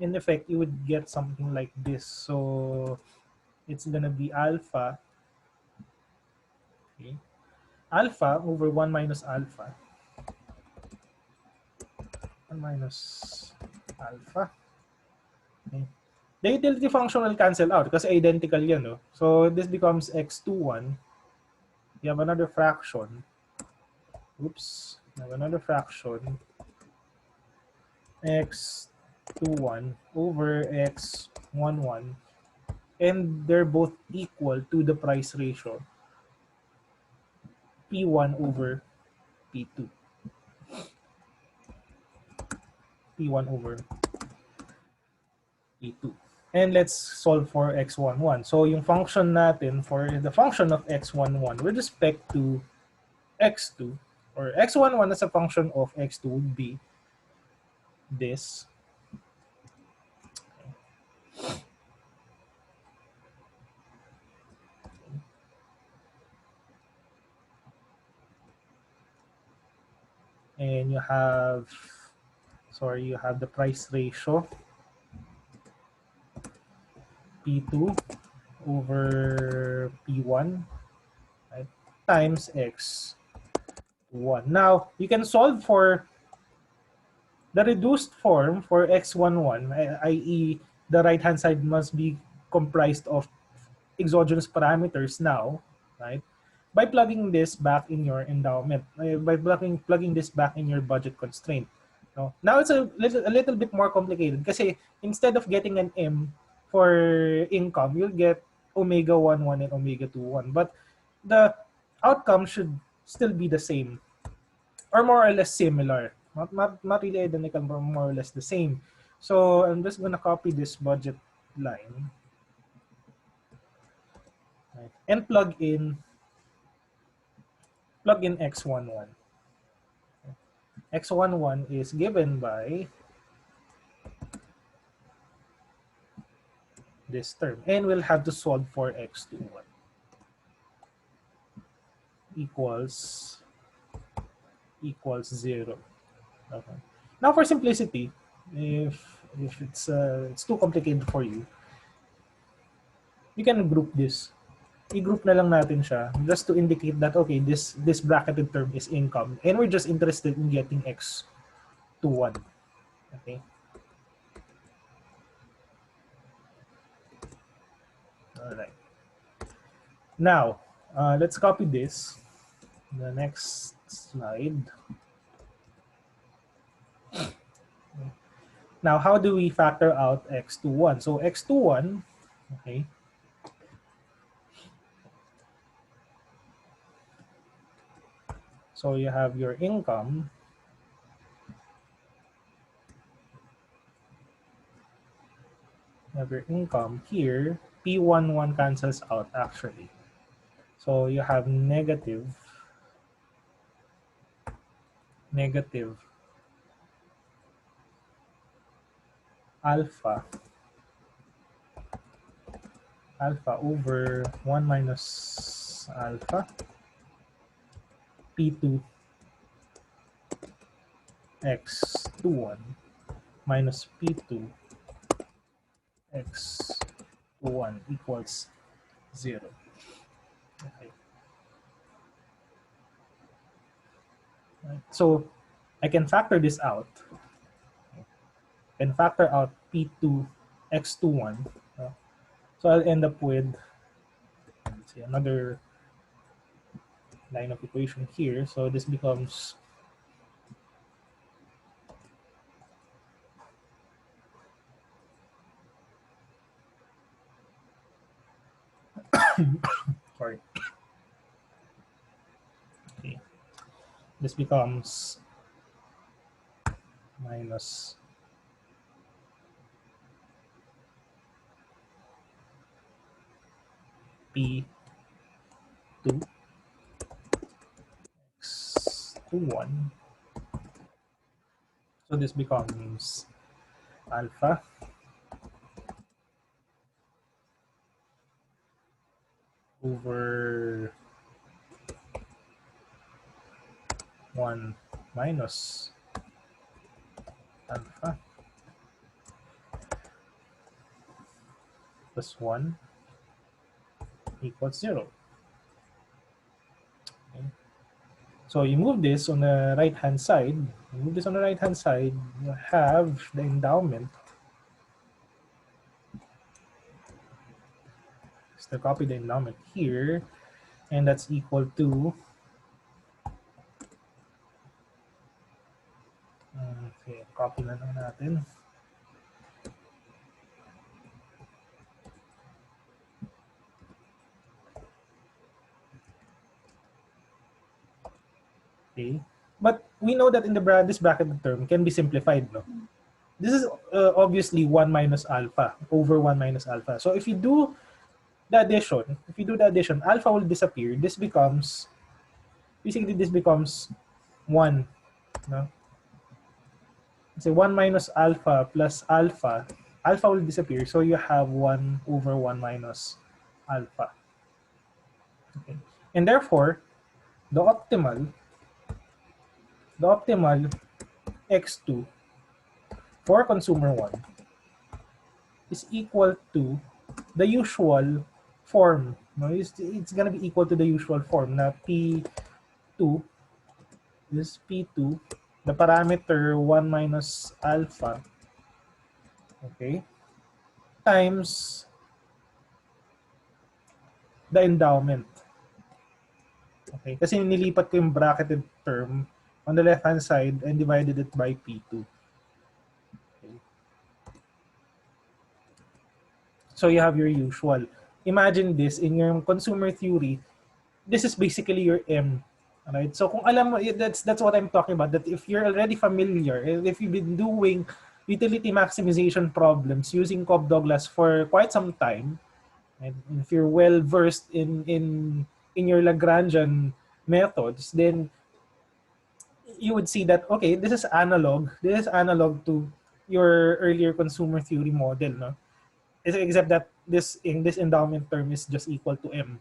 In effect, you would get something like this. So it's gonna be alpha. Okay. alpha over 1 minus alpha. 1 minus alpha. Okay. The utility function will cancel out kasi identical yan. No? So this becomes x21. You have another fraction. Oops. You have another fraction. x21 over x11. And they're both equal to the price ratio. P1 over P2. P1 over P2. And let's solve for x11. So yung function natin for the function of x11 with respect to x2, or x11 as a function of x2 would be this. And you have, you have the price ratio P2 over P1, right, times x1. Now, you can solve for the reduced form for x11, i.e. the right-hand side must be comprised of exogenous parameters now, right? By plugging this back in your endowment, by plugging this back in your budget constraint. No? Now it's a little bit more complicated kasi instead of getting an M for income, you'll get omega 1, 1 and omega 2, 1. But the outcome should still be the same or more or less similar. Not really identical, but more or less the same. So I'm just gonna copy this budget line, right, and plug in x11. X11 is given by this term, and we'll have to solve for x21 equals 0. Okay. Now for simplicity, if it's too complicated for you, you can group this. I-group na lang natin siya just to indicate that, okay, this bracketed term is income and we're just interested in getting x21. Okay. All right. Now, let's copy this. The next slide. Now, how do we factor out x21? So x21, okay. So you have your income. You have your income here. P11 cancels out actually. So you have negative alpha over 1 minus alpha P2 x21 minus P2 x21 equals 0. Okay. Right. So I can factor this out. And factor out P2 x21. So I'll end up with, let's see, another line of equation here. So this becomes sorry. Okay. This becomes minus P2 x21. So this becomes alpha over 1 minus alpha plus 1 equals 0. Okay. So you move this on the right-hand side. You move this on the right-hand side, you have the endowment. So copy the endowment here, and that's equal to okay, copy na lang natin. Okay. But we know that in the this bracketed term can be simplified, no? This is obviously 1 minus alpha over 1 minus alpha. So if you do the addition, alpha will disappear. This becomes, basically this becomes 1. No? So 1 minus alpha plus alpha, alpha will disappear. So you have 1 over 1 minus alpha. Okay. And therefore, the optimal x2 for consumer 1 is equal to the usual form. No, it's going to be equal to the usual form na P2 is P2, the parameter 1 minus alpha, okay, times the endowment. Okay, kasi nilipat ko yung bracketed term on the left-hand side and divided it by P2. Okay. So you have your usual. Imagine this in your consumer theory. This is basically your M. Alright? So kung alam mo, that's what I'm talking about. That if you're already familiar, if you've been doing utility maximization problems using Cobb-Douglas for quite some time, and if you're well versed in your Lagrangian methods, then you would see that okay, this is analog. This is analog to your earlier consumer theory model, no? Except that this endowment term is just equal to M.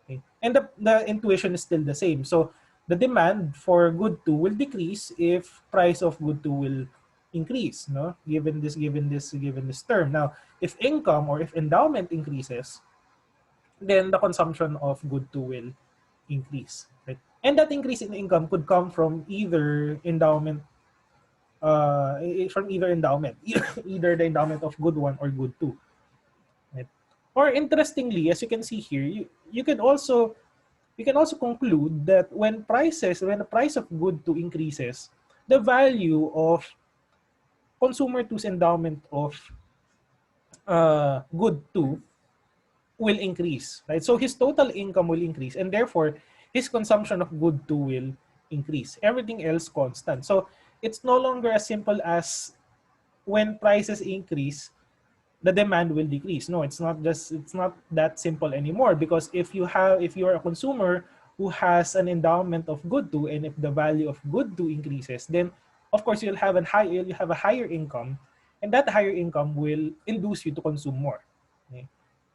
Okay? And the intuition is still the same. So the demand for good 2 will decrease if price of good 2 will increase, no? Given this term. Now, if income or if endowment increases, then the consumption of good 2 will increase. Right? And that increase in income could come from either endowment, either the endowment of good 1 or good 2. Right? Or interestingly, as you can see here, you can also conclude that when the price of good 2 increases, the value of consumer 2's endowment of good 2 will increase, right? So his total income will increase, and therefore his consumption of good 2 will increase. Everything else constant. So it's no longer as simple as when prices increase, the demand will decrease. No, it's not that simple anymore, because if you're a consumer who has an endowment of good 2, and if the value of good 2 increases, then of course you'll have a higher income, and that higher income will induce you to consume more. Okay?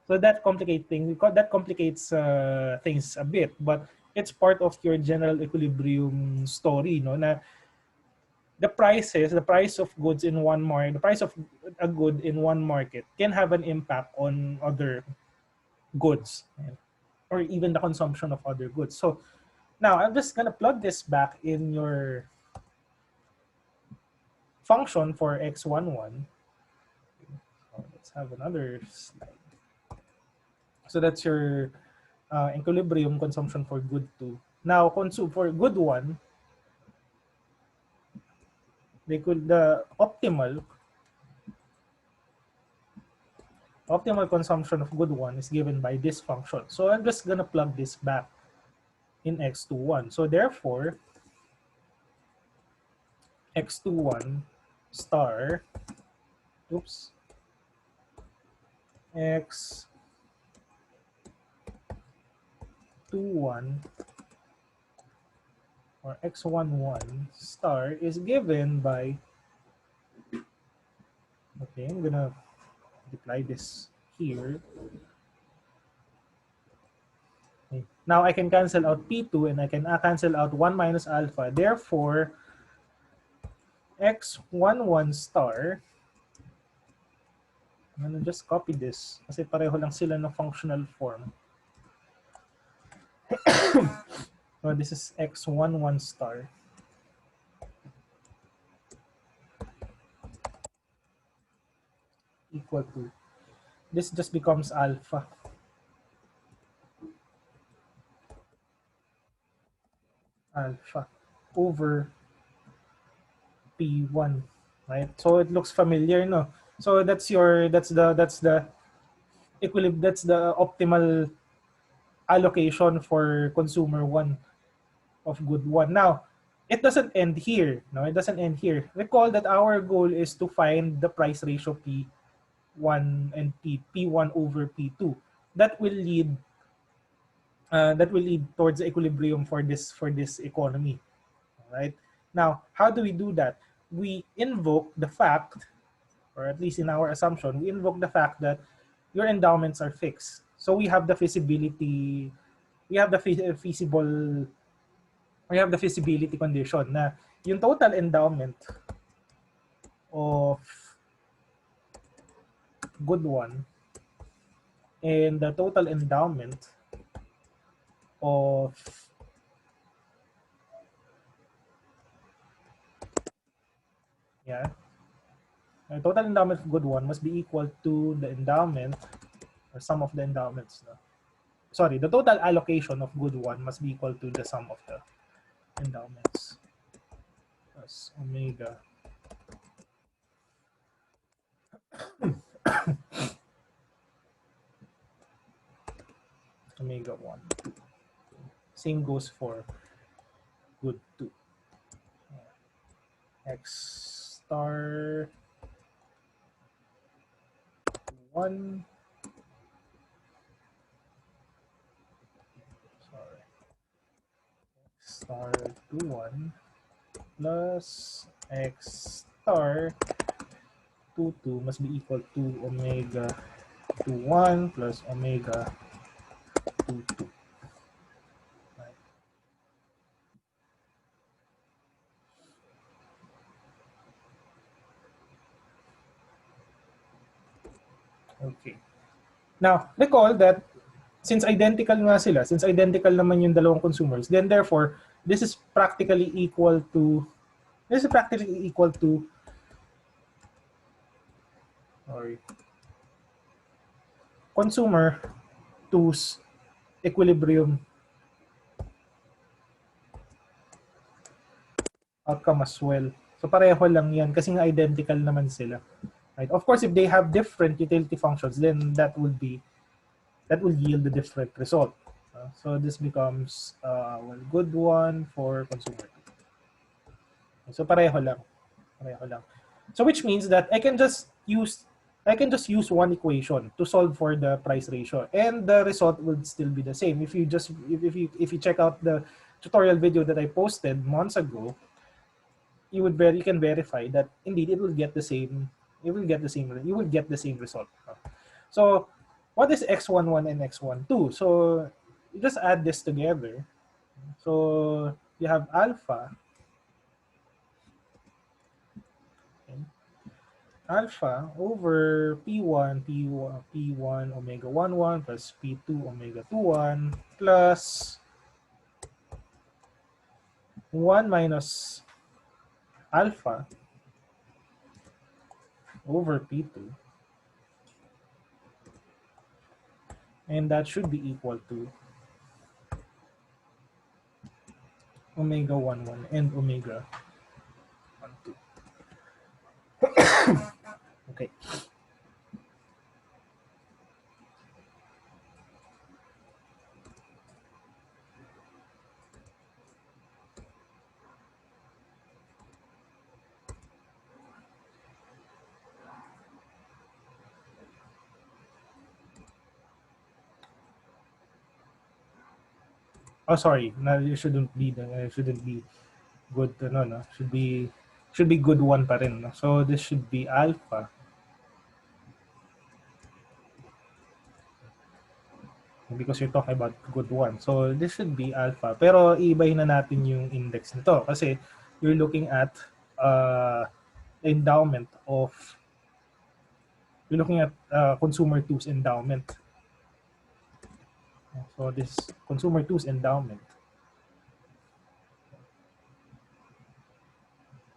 So that complicates things a bit, but it's part of your general equilibrium story, no? Na the price of goods in one market, the price of a good in one market can have an impact on other goods, or even the consumption of other goods. So now I'm just gonna plug this back in your function for x11. So let's have another slide. So that's your equilibrium consumption for good 2. Now consume for good 1, the optimal consumption of good 1 is given by this function. So I'm just gonna plug this back in x21. So therefore, x21 star, x21 or x11 star is given by, okay, I'm gonna multiply this here. Okay. Now I can cancel out P2 and I can cancel out 1 minus alpha. Therefore, x11 star, I'm gonna just copy this kasi pareho lang sila ng functional form. So this is x1 1 star equal to, this just becomes alpha over P1, right? So it looks familiar, no? So that's the equilibrium, that's the optimal allocation for consumer one of good one. Now, it doesn't end here. No, it doesn't end here. Recall that our goal is to find the price ratio P1 and P1 over P2. That will lead towards the equilibrium for this economy, right? Now, how do we do that? We invoke the fact, or at least in our assumption, we invoke the fact that your endowments are fixed. So we have the feasibility, we have the feasible, we have the feasibility condition na yung total endowment of good one and the total endowment of yeah, the total endowment of good one must be equal to the endowment or sum of the endowments. No? Sorry, the total allocation of good one must be equal to the sum of the endowments plus omega omega 1. Same goes for good 2. X star 1. Sorry. X star 2 1 plus X star 2 2 must be equal to omega 2 1 plus omega 2 2. Right. Okay. Now, recall that since identical nga sila, since identical naman yung dalawang consumers, then therefore, this is practically equal to, sorry, consumer two's equilibrium outcome as well. So pareho lang yan kasi nga identical naman sila. Right? Of course, if they have different utility functions, then that will yield a different result. So this becomes good one for consumer two. So pareho lang. So which means that I can just use one equation to solve for the price ratio, and the result would still be the same. If you check out the tutorial video that I posted months ago, you can verify that indeed it will get the same. You will get the same result. So what is x11 and x12? So you just add this together. So you have alpha. Okay, alpha over P1 omega 11 plus P2 omega 21 plus 1 minus alpha over P2, and that should be equal to omega 11 and omega 12. Okay. Oh, sorry. No, it shouldn't be good. No. Should be good one pa rin. No? So this should be alpha because you're talking about good one. So this should be alpha. Pero iibahin na natin yung index nito kasi you're looking at endowment of consumer two's endowment. So this consumer two's endowment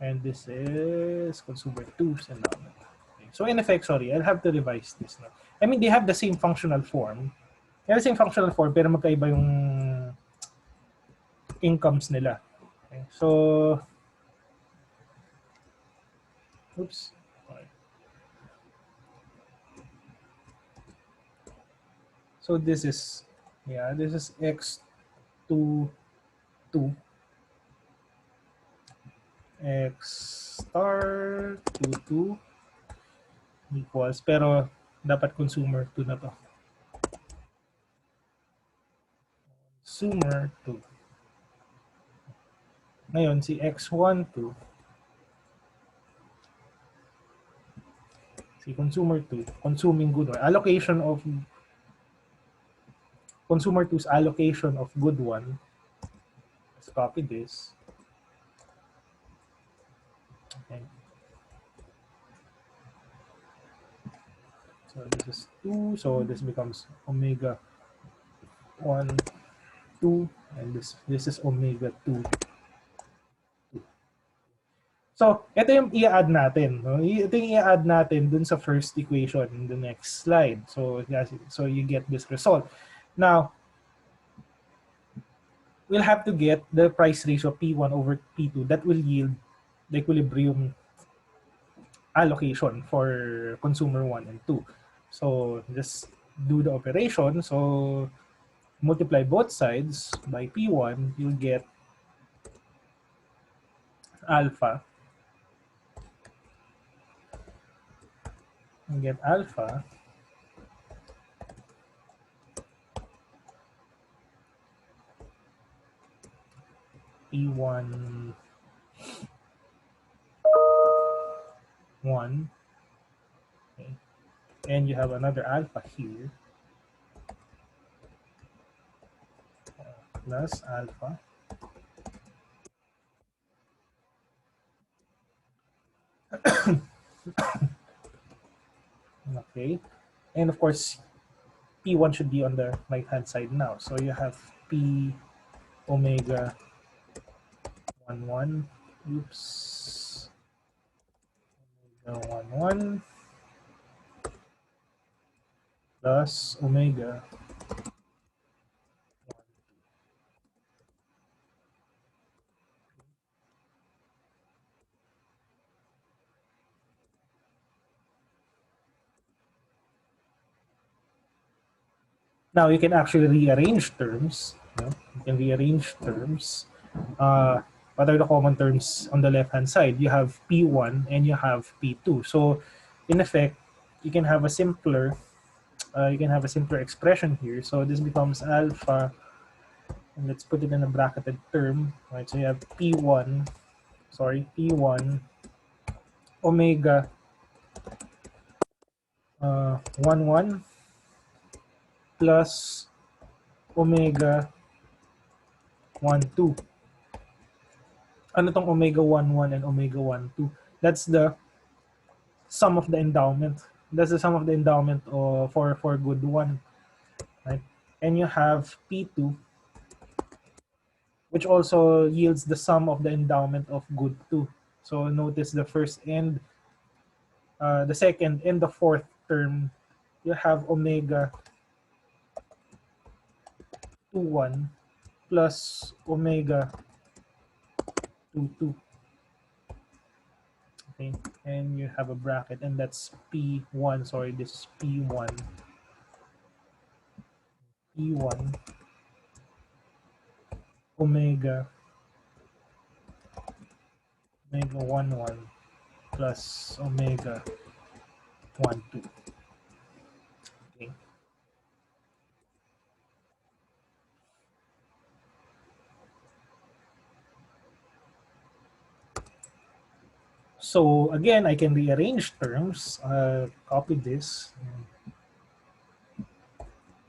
And this is consumer 2's endowment. Okay. So in effect, sorry, I'll have to revise this now. I mean, they have the same functional form. They have the same functional form, pero magkaiba yung incomes nila. Okay. So, oops. Okay. So this is, yeah, this is x2, 2, x star 2, 2 equals, pero dapat consumer 2 na to. Consumer 2. Ngayon, si x1, 2, si consumer 2, consuming good one. Allocation of consumer 2's allocation of good one. Let's copy this. Okay. So this is 2. So this becomes omega 1, 2, and this is omega 2. So, ito yung i-add natin. No? Ito yung i-add natin dun sa first equation in the next slide. So, so you get this result. Now, we'll have to get the price ratio P1 over P2 that will yield the equilibrium allocation for consumer 1 and 2. So, just do the operation. So, multiply both sides by P1, you'll get alpha. You get alpha P1 1, okay. And you have another alpha here, plus alpha okay, and of course P1 should be on the right hand side now, so you have P omega 1 1, oops, omega 1 1 plus omega 1. Now you can actually rearrange terms. You can rearrange terms. What are the common terms on the left-hand side? You have P1 and you have P2. So, in effect, you can have a simpler expression here. So this becomes alpha, and let's put it in a bracketed term. Right. So you have P1 omega 1 1 plus omega 1 2. Ano tong omega 1 1 and omega 1 2? That's the sum of the endowment. That's the sum of the endowment for good 1. Right? And you have P2, which also yields the sum of the endowment of good 2. So notice the first and the second and the fourth term, you have omega 2 1 plus omega 2 2. Okay, and you have a bracket, and that's P1. Sorry, this is P1. P1 omega 1 1 plus omega 1 2. Okay. So again, I can rearrange terms. Copy this.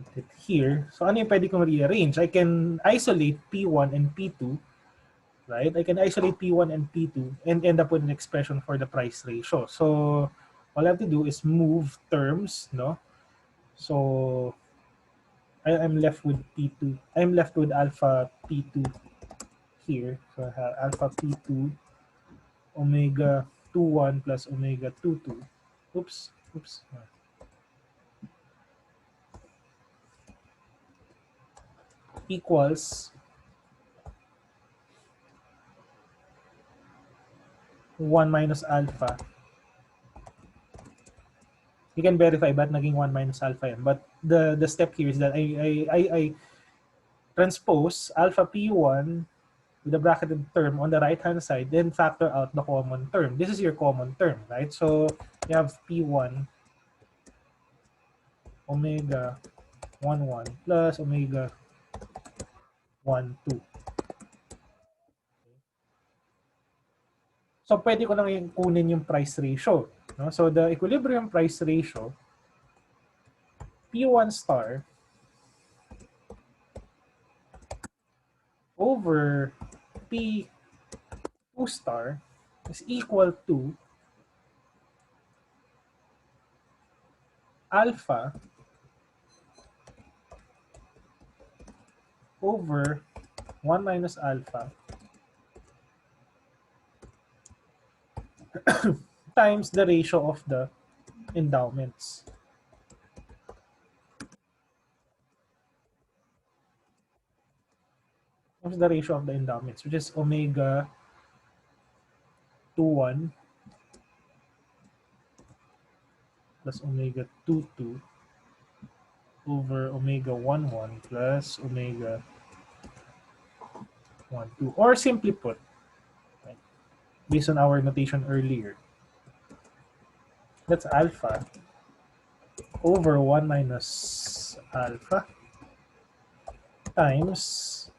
Put it here. So ano yung pwede kong rearrange? I can isolate P1 and P2. Right? I can isolate P1 and P2 and end up with an expression for the price ratio. So all I have to do is move terms, no? So I'm left with P2. I'm left with alpha P2 here. So I have alpha P2 omega 2, 1 plus omega 2, 2. Oops. Equals 1 minus alpha. You can verify but naging 1 minus alpha yan. But the step here is that I transpose alpha p1 with a bracketed term on the right-hand side, then factor out the common term. This is your common term, right? So you have p1 omega 1, 1 plus omega 1, 2. So pwede ko nang kunin yung price ratio. No? So the equilibrium price ratio, P1 star over P2 star is equal to alpha over 1 minus alpha times the ratio of the endowments. What's the ratio of the endowments, which is omega 2, 1 plus omega 2, 2 over omega 1, 1 plus omega 1, 2. Or simply put, right, based on our notation earlier, that's alpha over 1 minus alpha times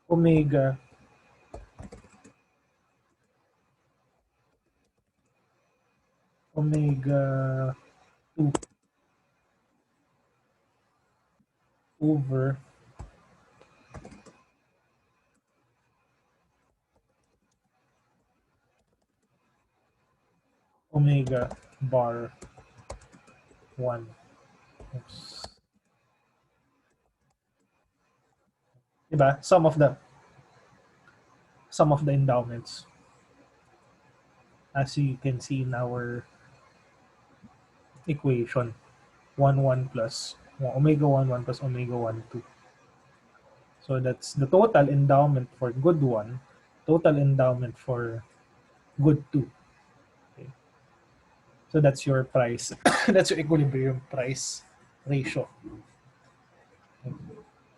omega 2 over omega bar 1. Oops. Diba? Sum of the endowments, as you can see in our equation, 1, 1 plus omega 1, 1 plus omega 1, 2. So that's the total endowment for good 1, total endowment for good 2. Okay. So that's your price. That's your equilibrium price ratio.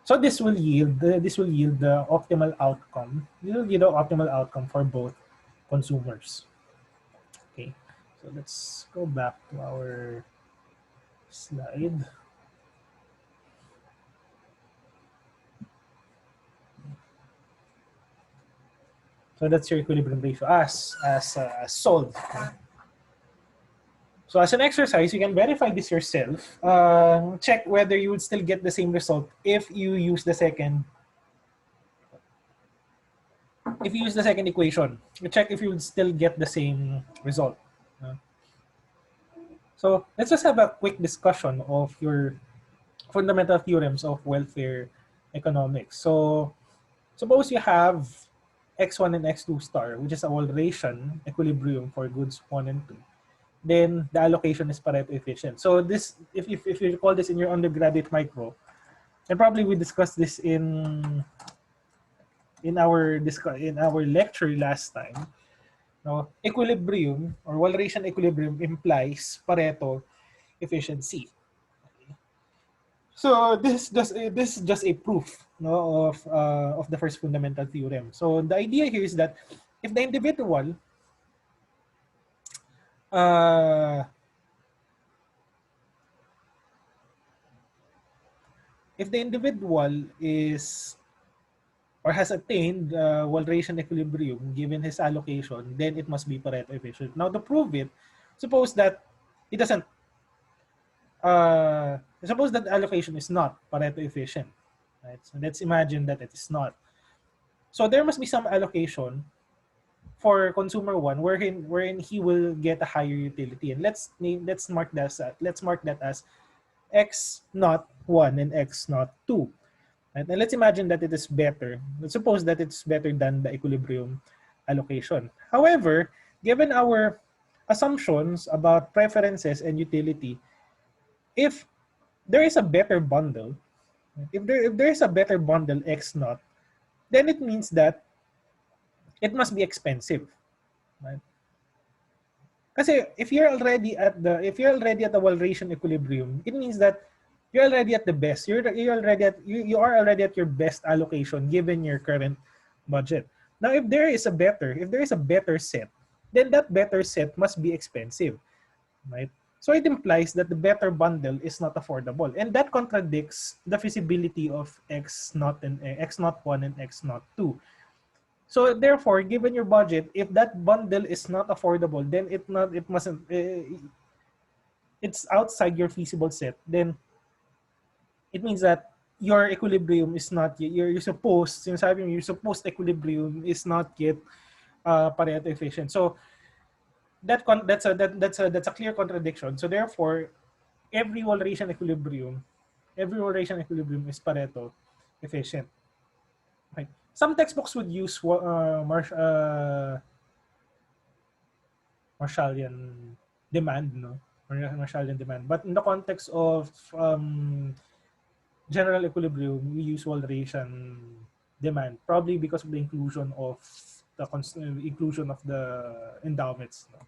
So this will yield the optimal outcome. This will yield the optimal outcome for both consumers. Okay. So let's go back to our slide. So that's your equilibrium ratio as solved. So as an exercise, you can verify this yourself. Check whether you would still get the same result if you use the second. If you use the second equation, you check if you would still get the same result. So let's just have a quick discussion of your fundamental theorems of welfare economics. So suppose you have x1 and x2 star, which is a Walrasian equilibrium for goods 1 and 2. Then the allocation is Pareto efficient. So this, if you recall this in your undergraduate micro, and probably we discussed this in our lecture last time. No, equilibrium or Walrasian equilibrium implies Pareto efficiency. So this is just a proof, no, of the first fundamental theorem. So the idea here is that if the individual is or has attained Walrasian equilibrium given his allocation, then it must be Pareto efficient. Now to prove it, suppose that it doesn't. Suppose that the allocation is not Pareto efficient, right? So let's imagine that it is not. So there must be some allocation for consumer 1 wherein he will get a higher utility, and let's mark that as x not 1 and x not 2. Right? And let's imagine that it is better. Let's suppose that it's better than the equilibrium allocation. However, given our assumptions about preferences and utility, if there is a better bundle, if there is a better bundle X naught, then it means that it must be expensive. Right? Kasi if you're already at the Walrasian equilibrium, it means that you're already at the best. You are already at your best allocation given your current budget. Now if there is a better set, then that better set must be expensive, right? So it implies that the better bundle is not affordable, and that contradicts the feasibility of X naught and X naught 1 and X naught 2. So therefore, given your budget, if that bundle is not affordable, then it mustn't it's outside your feasible set. Then it means that your equilibrium is not yet, your supposed equilibrium is not yet Pareto efficient. So that's a clear contradiction. So therefore, every every Walrasian equilibrium is Pareto efficient. Right? Some textbooks would use Marshallian demand, no? Marshallian demand. But in the context of general equilibrium, we use Walrasian demand, probably because of the inclusion of inclusion of the endowments. No?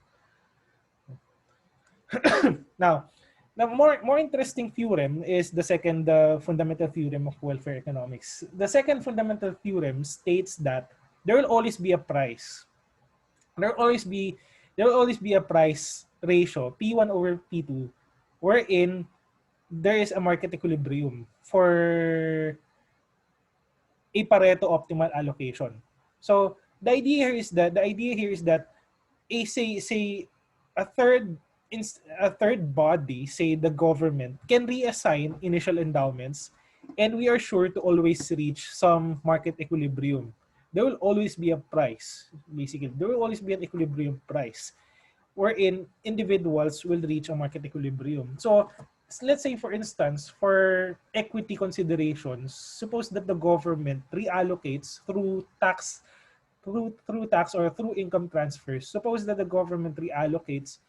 Now, the more interesting theorem is the second fundamental theorem of welfare economics. The second fundamental theorem states that there will always be a price. There will always be there will always be a price ratio P1 over P2 wherein there is a market equilibrium for a Pareto optimal allocation. So the idea here is that say a third a third body, say the government, can reassign initial endowments, and we are sure to always reach some market equilibrium. There will always be a price, basically. There will always be an equilibrium price wherein individuals will reach a market equilibrium. So let's say, for instance, for equity considerations, suppose that the government reallocates through tax or through income transfers. Suppose that the government reallocates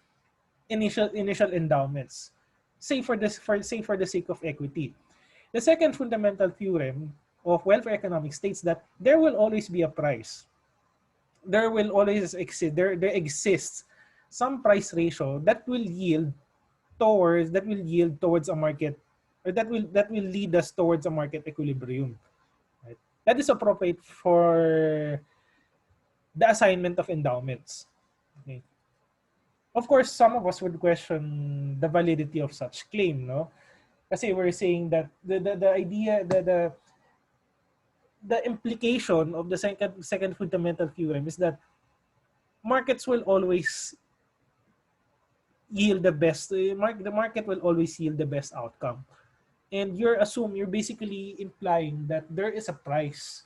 initial endowments. Say for the sake of equity. The second fundamental theorem of welfare economics states that there will always be a price. There exists some price ratio that will yield towards a market, or that will lead us towards a market equilibrium. Right? That is appropriate for the assignment of endowments. Okay. Of course, some of us would question the validity of such claim, no? Kasi we're saying that the idea, the implication of the second fundamental theorem is that markets will always yield the best. The market will always yield the best outcome, and you're basically implying that there is a price,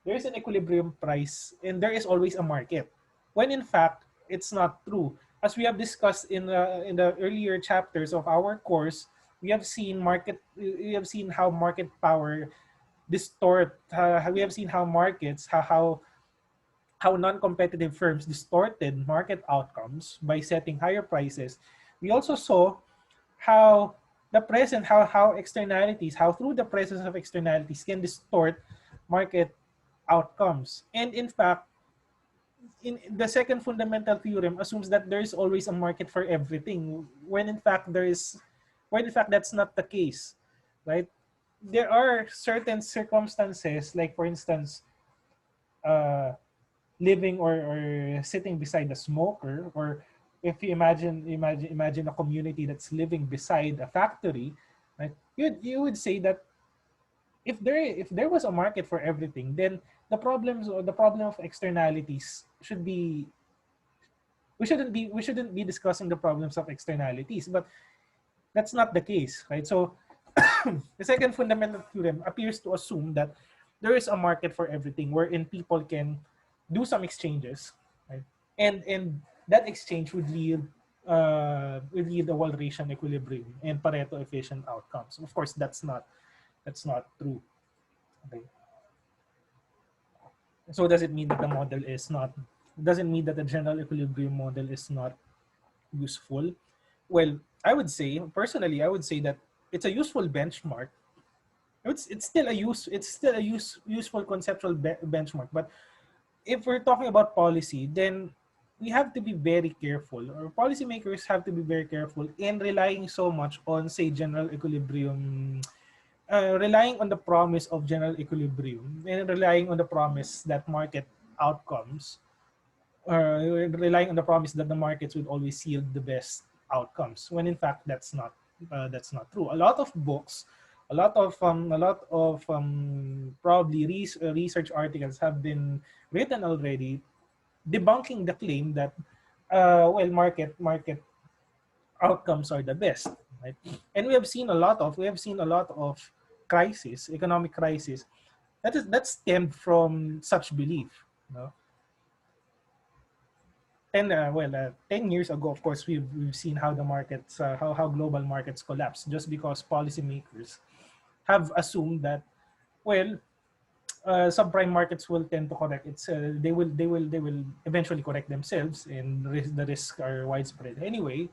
there is an equilibrium price, and there is always a market. When in fact, it's not true. As we have discussed in the earlier chapters of our course, we have seen how market power distort. We have seen how markets how non-competitive firms distorted market outcomes by setting higher prices. We also saw how how through the presence of externalities can distort market outcomes. And in fact, in the second fundamental theorem assumes that there is always a market for everything, when in fact that's not the case, right? There are certain circumstances, like for instance, uh, living or sitting beside a smoker, or if you imagine a community that's living beside a factory, right? You would say that if there was a market for everything, then the problem of externalities should be we shouldn't be discussing the problems of externalities, but that's not the case, right? So the second fundamental theorem appears to assume that there is a market for everything, wherein people can do some exchanges, right? And that exchange would yield a Walrasian equilibrium and Pareto efficient outcomes. Of course, that's not true. Okay. So does it mean that the model is not? Doesn't mean that the general equilibrium model is not useful? Well, I would say personally, I would say that it's a useful benchmark. It's still a useful conceptual benchmark. But if we're talking about policy, then we have to be very careful, or policymakers have to be very careful in relying so much on, say, general equilibrium, relying on the promise of general equilibrium, and relying on the promise that market outcomes, relying on the promise that the markets would always yield the best outcomes. When in fact that's not true. A lot of books, a lot of probably research articles have been written already debunking the claim that well, market outcomes are the best, right? And we have seen a lot of crisis, economic crisis, that stemmed from such belief. You know? 10 years ago, of course, we've seen how the markets, how global markets collapse just because policymakers have assumed that, well, subprime markets will tend to correct. They will eventually correct themselves, and the risks are widespread anyway.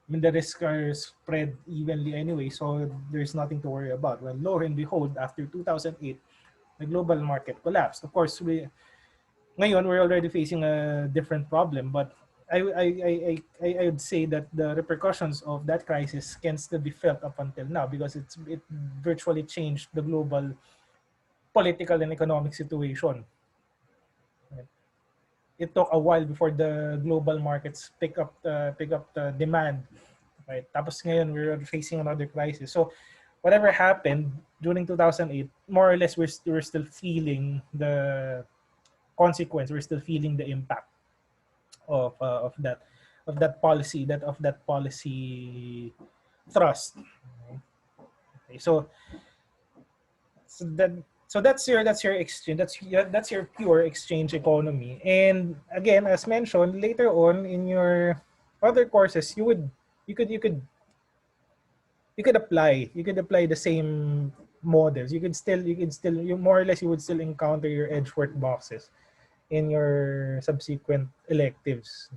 I mean, the risks are spread evenly anyway, so there's nothing to worry about. Well, lo and behold, after 2008, the global market collapsed. Of course, ngayon we're already facing a different problem, but I would say that the repercussions of that crisis can still be felt up until now because it virtually changed the global political and economic situation. Right? It took a while before the global markets pick up the demand. Right? Tapos ngayon we're facing another crisis. So whatever happened during 2008, more or less we're still feeling the consequence. We're still feeling the impact of that policy thrust. Okay, so that so that's your exchange. That's your pure exchange economy. And again, as mentioned later on in your other courses, you could apply the same models. You more or less you would still encounter your Edgeworth boxes in your subsequent electives.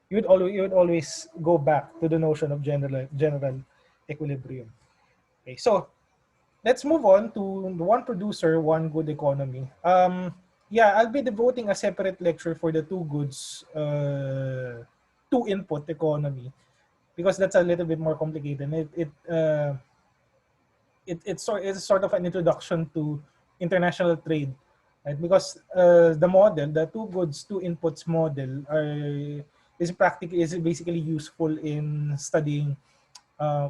You would always go back to the notion of general equilibrium. Okay, so let's move on to the one producer, one good economy. Yeah, I'll be devoting a separate lecture for the two goods, two input economy, because that's a little bit more complicated. It's sort of an introduction to international trade, right? Because the two goods, two inputs model is basically useful in studying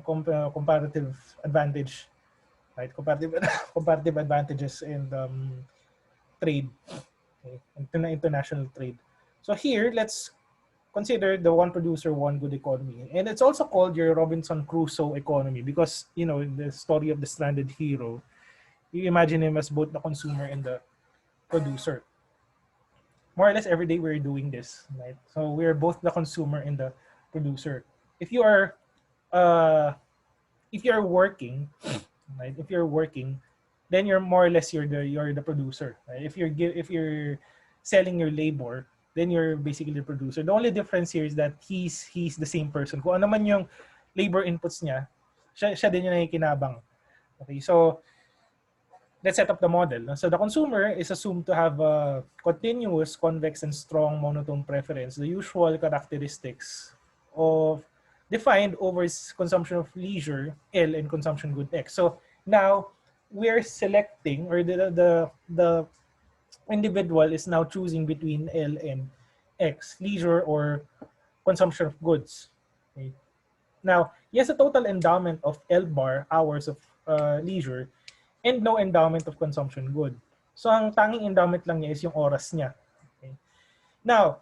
comparative advantage, right? Comparative advantages and trade, okay? International trade. So here, let's consider the one producer, one good economy. And it's also called your Robinson Crusoe economy because, you know, in the story of the stranded hero, you imagine him as both the consumer and the producer. More or less every day we're doing this, right? So we're both the consumer and the producer. If you are uh, if you're working, right? If you're working, then you're more or less you're the producer. Right? If you're selling your labor, then you're basically the producer. The only difference here is that he's the same person. Kung ano man yung labor inputs niya, siya din yung nakikinabang. Okay, so let's set up the model. So the consumer is assumed to have a continuous, convex, and strong monotone preference, the usual characteristics of defined over consumption of leisure, L, and consumption good, X. So now we're selecting, or the individual is now choosing between L and X, leisure or consumption of goods. Okay. Now, he has a total endowment of L bar, hours of leisure, and no endowment of consumption good. So ang tanging endowment lang niya is yung oras niya. Okay. Now,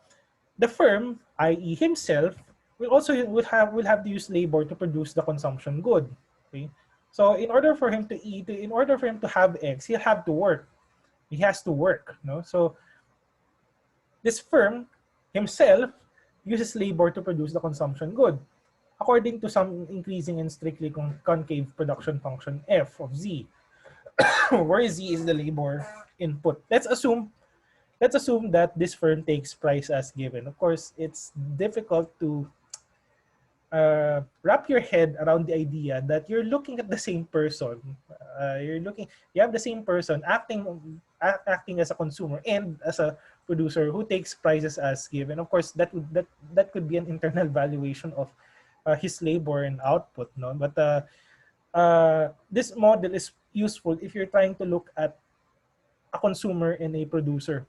the firm, i.e. himself, will have to use labor to produce the consumption good. Okay. So in order for him to eat, in order for him to have X, he'll have to work. He has to work. No? So this firm himself uses labor to produce the consumption good, according to some increasing and strictly concave production function f of z. where Z is the labor input. Let's assume that this firm takes price as given. Of course, it's difficult to wrap your head around the idea that you're looking at the same person. You have the same person acting as a consumer and as a producer who takes prices as given. Of course, that could be an internal valuation of his labor and output, no. But this model is useful if you're trying to look at a consumer and a producer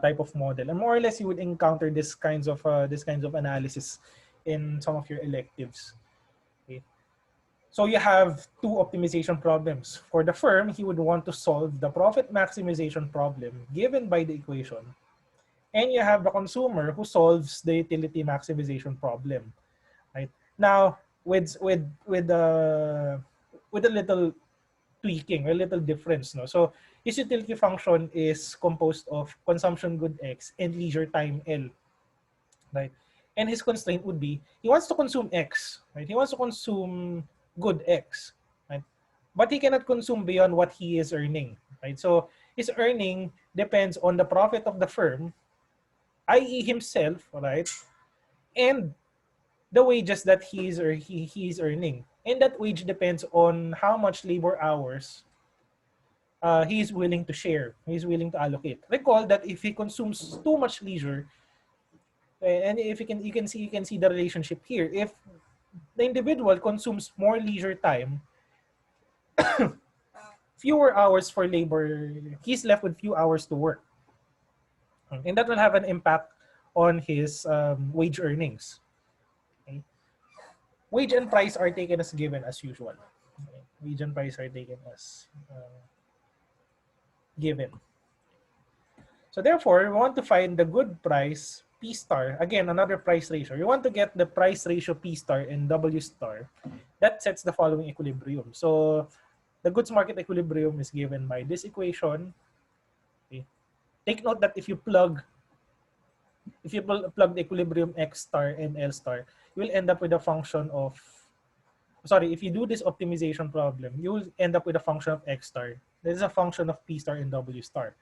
type of model, and more or less you would encounter this kinds of analysis in some of your electives. Okay. So you have two optimization problems. For the firm, he would want to solve the profit maximization problem given by the equation, and you have the consumer who solves the utility maximization problem. Right now, with a little tweaking, a little difference, no. So his utility function is composed of consumption good X and leisure time L, right? And his constraint would be he wants to consume X, right? He wants to consume good X, right? But he cannot consume beyond what he is earning, right? So his earning depends on the profit of the firm, i.e. himself, right? And the wages that he's earning. And that wage depends on how much labor hours he is willing to share, he's willing to allocate. Recall that if he consumes too much leisure, and if you can see the relationship here. If the individual consumes more leisure time, fewer hours for labor, he's left with few hours to work, and that will have an impact on his wage earnings. Okay? Wage and price are taken as given as usual. Okay? Wage and price are taken as given. So therefore, we want to find the good price P star. Again, another price ratio. You want to get the price ratio P star and W star. That sets the following equilibrium. So the goods market equilibrium is given by this equation. Okay. Take note that if you plug the equilibrium X star and L star, you will end up with a function of, sorry, if you do this optimization problem, you will end up with a function of X star. This is a function of P star and W star.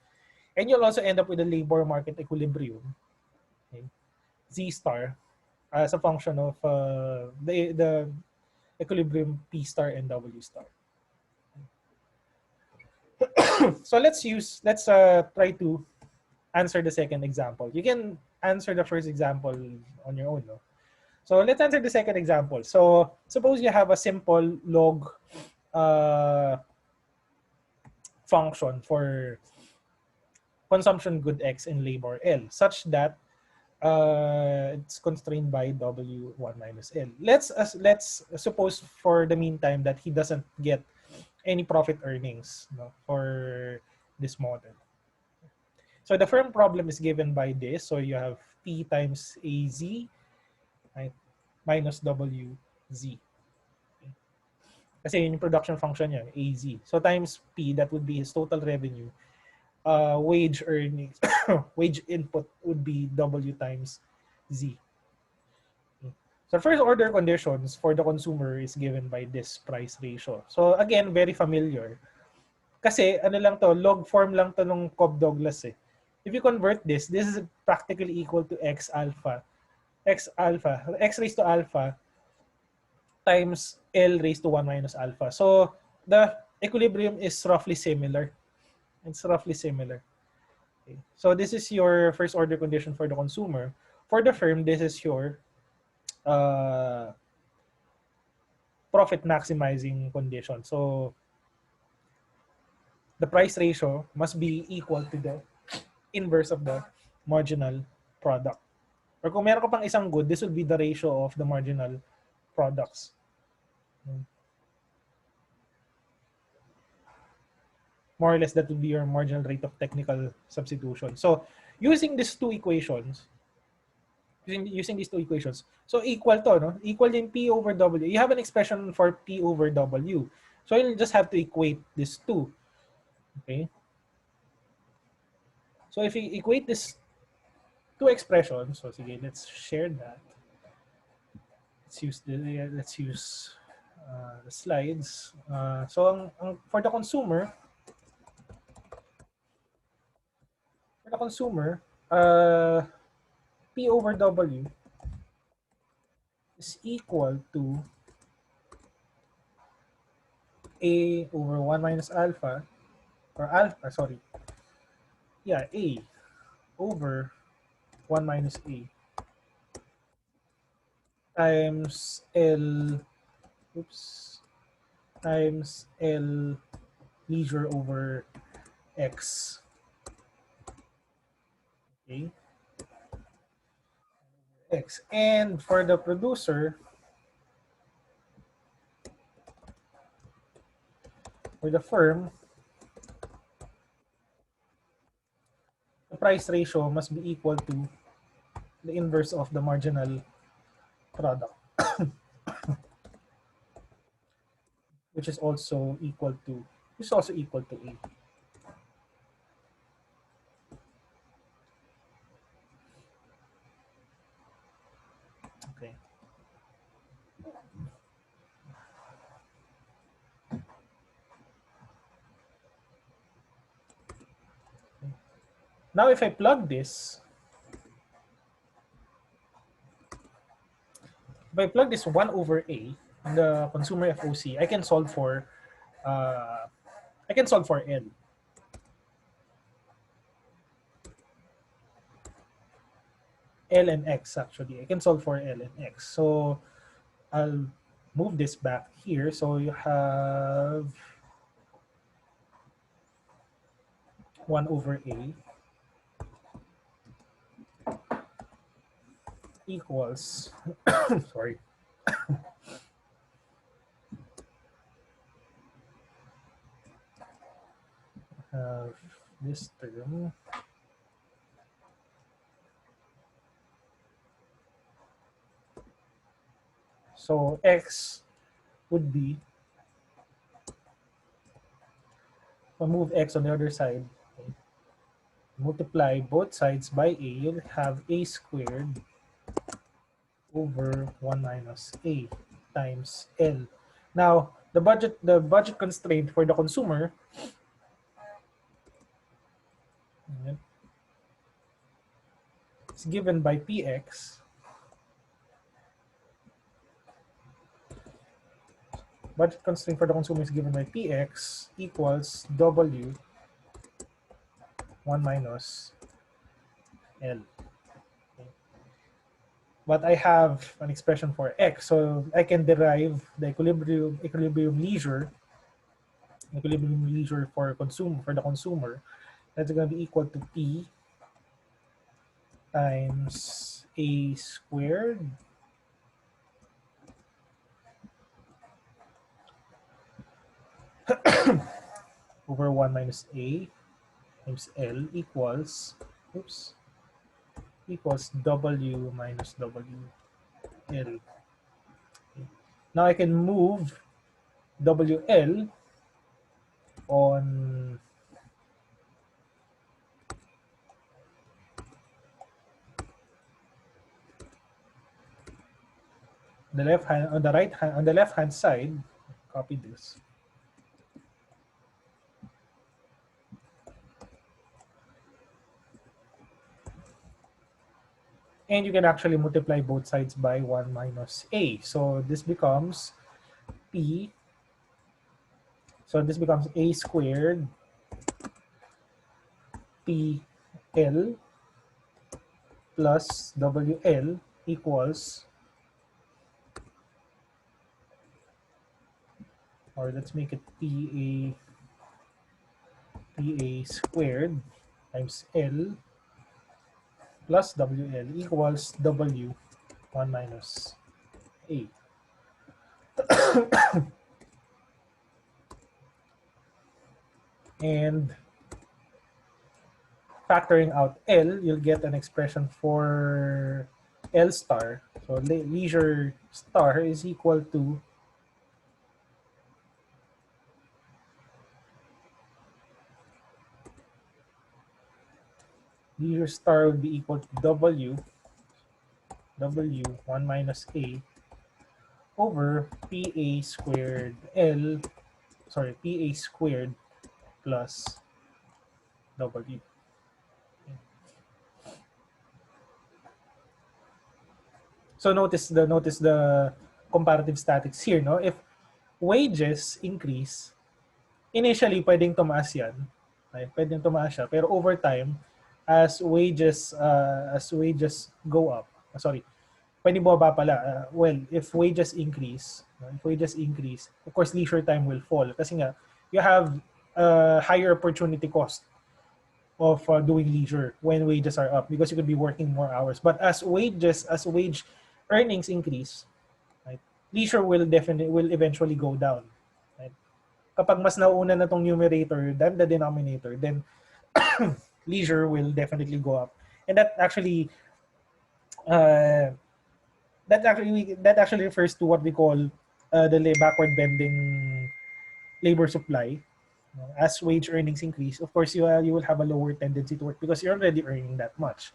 And you'll also end up with a labor market equilibrium, okay, Z star, as a function of the equilibrium P star and W star. So let's try to answer the second example. You can answer the first example on your own, no? So let's answer the second example. So suppose you have a simple log function for consumption good X and labor L, such that it's constrained by W1 minus L. Let's suppose for the meantime that he doesn't get any profit earnings, no, for this model. So the firm problem is given by this. So you have P times AZ, right, minus WZ. Okay. Kasi yun yung production function niya, AZ. So times P, that would be his total revenue. Wage earnings, wage input would be W times Z. Okay. So first order conditions for the consumer is given by this price ratio. So again, very familiar. Kasi ano lang to, log form lang to nung Cobb-Douglas eh. If you convert this is practically equal to X raised to alpha times L raised to 1 minus alpha. So the equilibrium is roughly similar. It's roughly similar. Okay. So this is your first order condition for the consumer. For the firm, this is your profit maximizing condition. So the price ratio must be equal to the inverse of the marginal product. Or kung meron ka pang isang good, this will be the ratio of the marginal products. More or less, that would be your marginal rate of technical substitution. So using these two equations, so equal to, no? Equal in P over W. You have an expression for P over W. So you'll just have to equate these two. Okay. So if you equate these two expressions, so sige, let's share that. Let's use The slides. So for the consumer, uh, P over W is equal to A over 1 minus alpha, or alpha, sorry. Yeah, A over 1 minus A times L, oops, times L leisure over X. Okay, X. And for the producer, for the firm, the price ratio must be equal to the inverse of the marginal product, which is also equal to A. Okay. Now if I plug this, if I plug this 1 over A in the consumer FOC, uh, I can solve for L. L and X actually. I can solve for L and X. So I'll move this back here. So you have 1 over A equals, sorry, have this term. So X would be, I'll move X on the other side. Okay. Multiply both sides by A, you'll have A squared over 1 minus A times L. Now, the budget constraint for the consumer, is given by Px. Budget constraint for the consumer is given by Px equals W 1 minus L. Okay. But I have an expression for X, so I can derive the equilibrium leisure for the consumer. That's going to be equal to P times A squared over 1 minus A times L equals W minus WL. Okay. Now I can move WL on the left hand side. Copy this. And you can actually multiply both sides by 1 minus A. So this becomes P. So this becomes A squared PL plus WL equals, or let's make it PA squared times L plus WL equals W 1 minus A. And factoring out L, you'll get an expression for L star. So leisure star is equal to leisure star would be equal to W 1 minus A over PA squared L, sorry, PA squared plus W. So notice the comparative statics here, no? If wages increase, initially pwedeng tumaas yan. Right? Pwedeng tumaas siya, pero over time as wages go up, sorry, pwedeng bumaba pala. Well, if wages increase, of course leisure time will fall kasi nga you have higher opportunity cost of doing leisure when wages are up because you could be working more hours. But as wage earnings increase, right, leisure will eventually go down. Right? Kapag mas nauna na tong numerator than the denominator, then leisure will definitely go up. And uh, that actually refers to what we call the backward bending labor supply. As wage earnings increase, of course, you will have a lower tendency to work because you're already earning that much.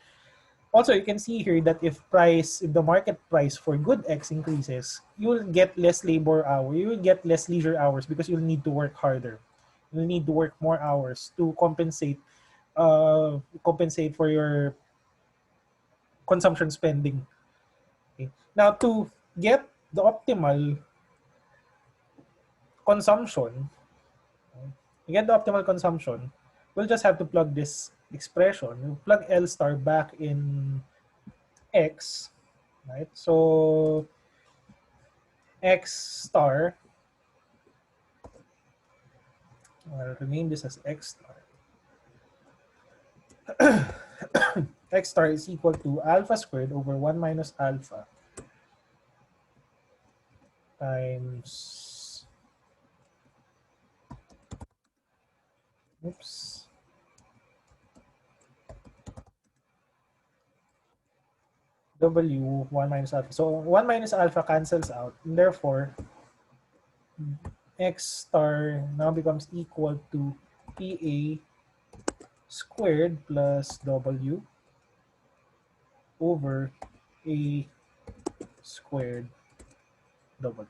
Also, you can see here that if the market price for good X increases, you will get less labor hour. You will get less leisure hours because you'll need to work harder. You'll need to work more hours to compensate for your consumption spending. Okay. Now, to get the optimal consumption, to get the optimal consumption, we'll just have to plug this expression. We'll plug L star back in X, right? So X star, I'll rename this as X star. X star is equal to alpha squared over 1 minus alpha times, oops, W 1 minus alpha. So 1 minus alpha cancels out, and therefore X star now becomes equal to PA squared plus W over A squared W.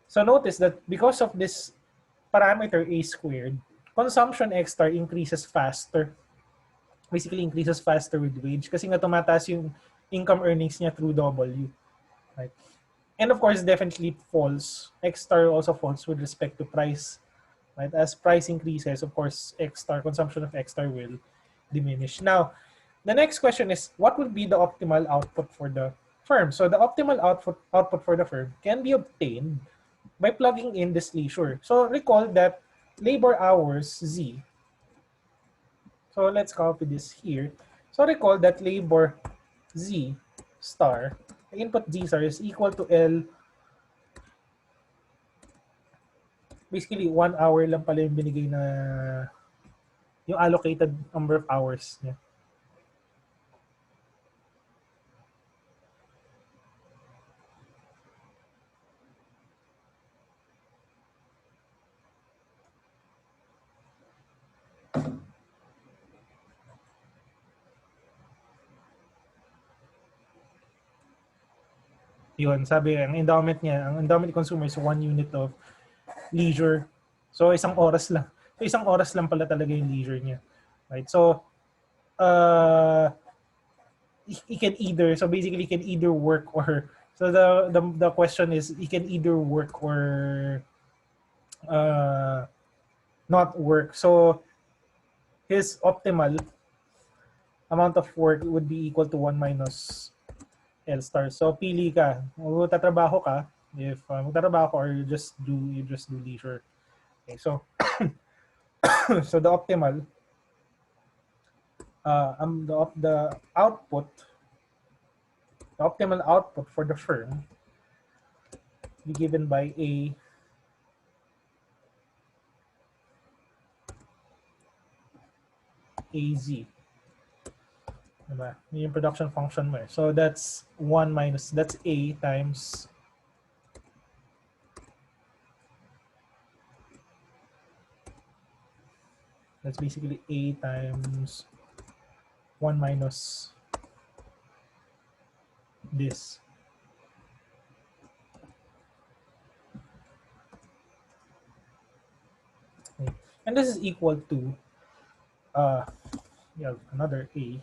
So notice that because of this parameter A squared, consumption X star increases faster. Basically increases faster with wage kasi nga tumataas yung income earnings niya through W. Right? And of course, definitely falls. X star also falls with respect to price. Right? As price increases, of course, consumption of X star will diminish. Now, the next question is, what would be the optimal output for the firm? So the optimal output for the firm can be obtained by plugging in this leisure. So recall that labor hours Z. So let's copy this here. So recall that labor Z star, input Z star is equal to L. Basically, 1 hour lang pala yung binigay na yung allocated number of hours niya. Yun, sabi ang endowment consumer is 1 unit of leisure. So isang oras lang. So isang oras lang pala talaga yung leisure niya. Right? So he can either, so basically he can either work or, so the question is he can either work or not work. So his optimal amount of work would be equal to 1 minus L star. So pili ka, magtatrabaho ka, if magtatrabaho ka, or you just do leisure. Okay, so so the optimal the output, the optimal output for the firm be given by AZ. Diba? Yung production function mo. So that's that's A times that's basically A times 1 minus this. Okay. And this is equal to uh, yeah, another a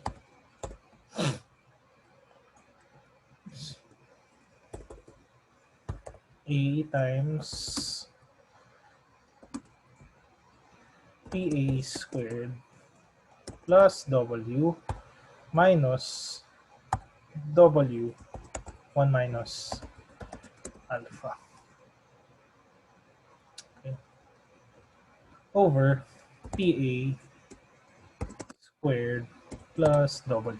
times PA squared plus W minus W 1 minus alpha, okay, over PA squared plus W.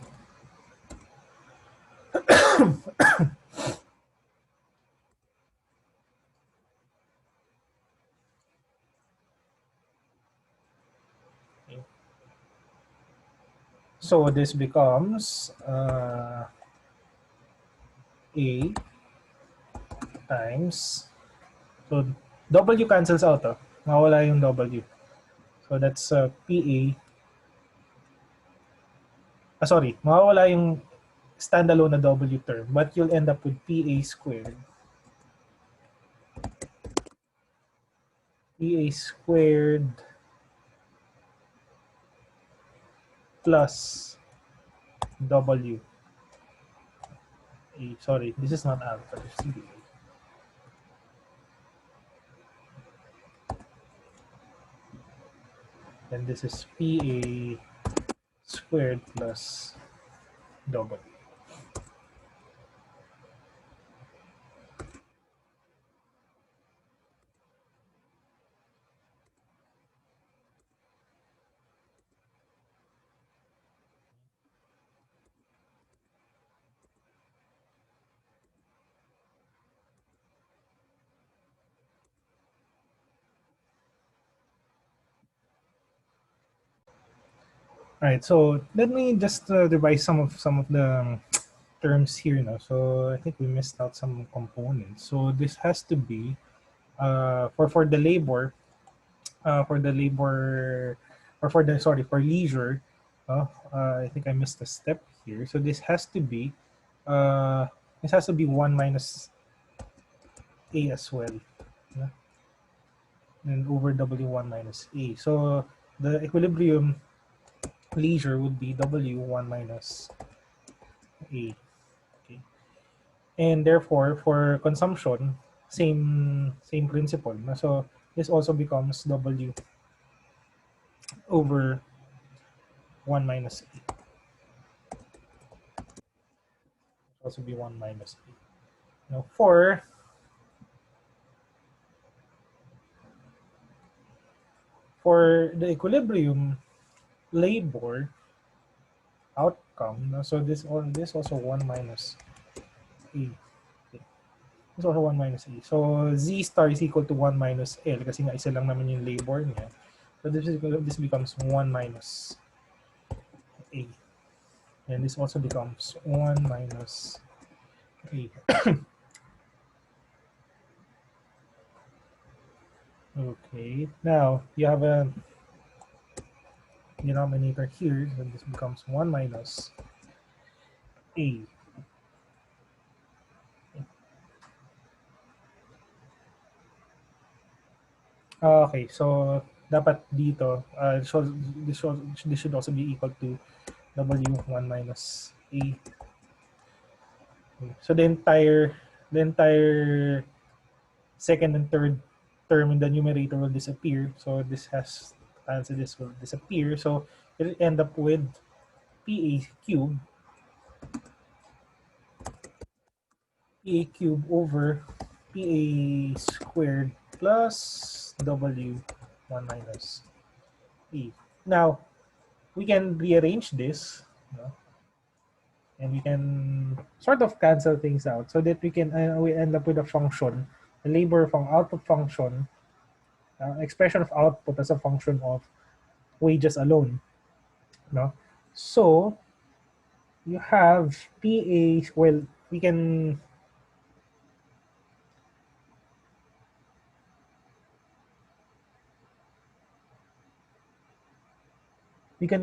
Okay. So this becomes A times, so W cancels out, mawala yung W. So that's PA, sorry, mawawala yung standalone na W term, but you'll end up with PA squared. PA squared plus W. Sorry, this is not alpha, this is BA. And this is PA squared plus W. All right, so let me just revise some of the terms here now. So I think we missed out some components. So this has to be for the labor, for the labor, or for the, sorry, for leisure. I think I missed a step here. So this has to be 1 minus A as well, no? And over W1 minus A. So the equilibrium leisure would be W1 minus A. Okay. And therefore, for consumption, same principle. No? So this also becomes W over 1 minus A. Also be 1 minus A. Now for the equilibrium labor outcome, no? So this also 1 minus A. Okay. This also 1 minus A. So Z star is equal to 1 minus L kasi nga isa lang naman yung labor niya. So this becomes 1 minus A. And this also becomes 1 minus A. Okay, now you have a denominator here, so this becomes 1 minus A. Okay, so dapat dito, this should also be equal to W1 minus A. Okay. So the entire second and third term in the numerator will disappear. So this will disappear. So it'll end up with PA cube over PA squared plus W1 minus E. Now, we can rearrange this, and we can sort of cancel things out so that we end up with a function, a labor from output function, expression of output as a function of wages alone. No? So, you have PA, well, we can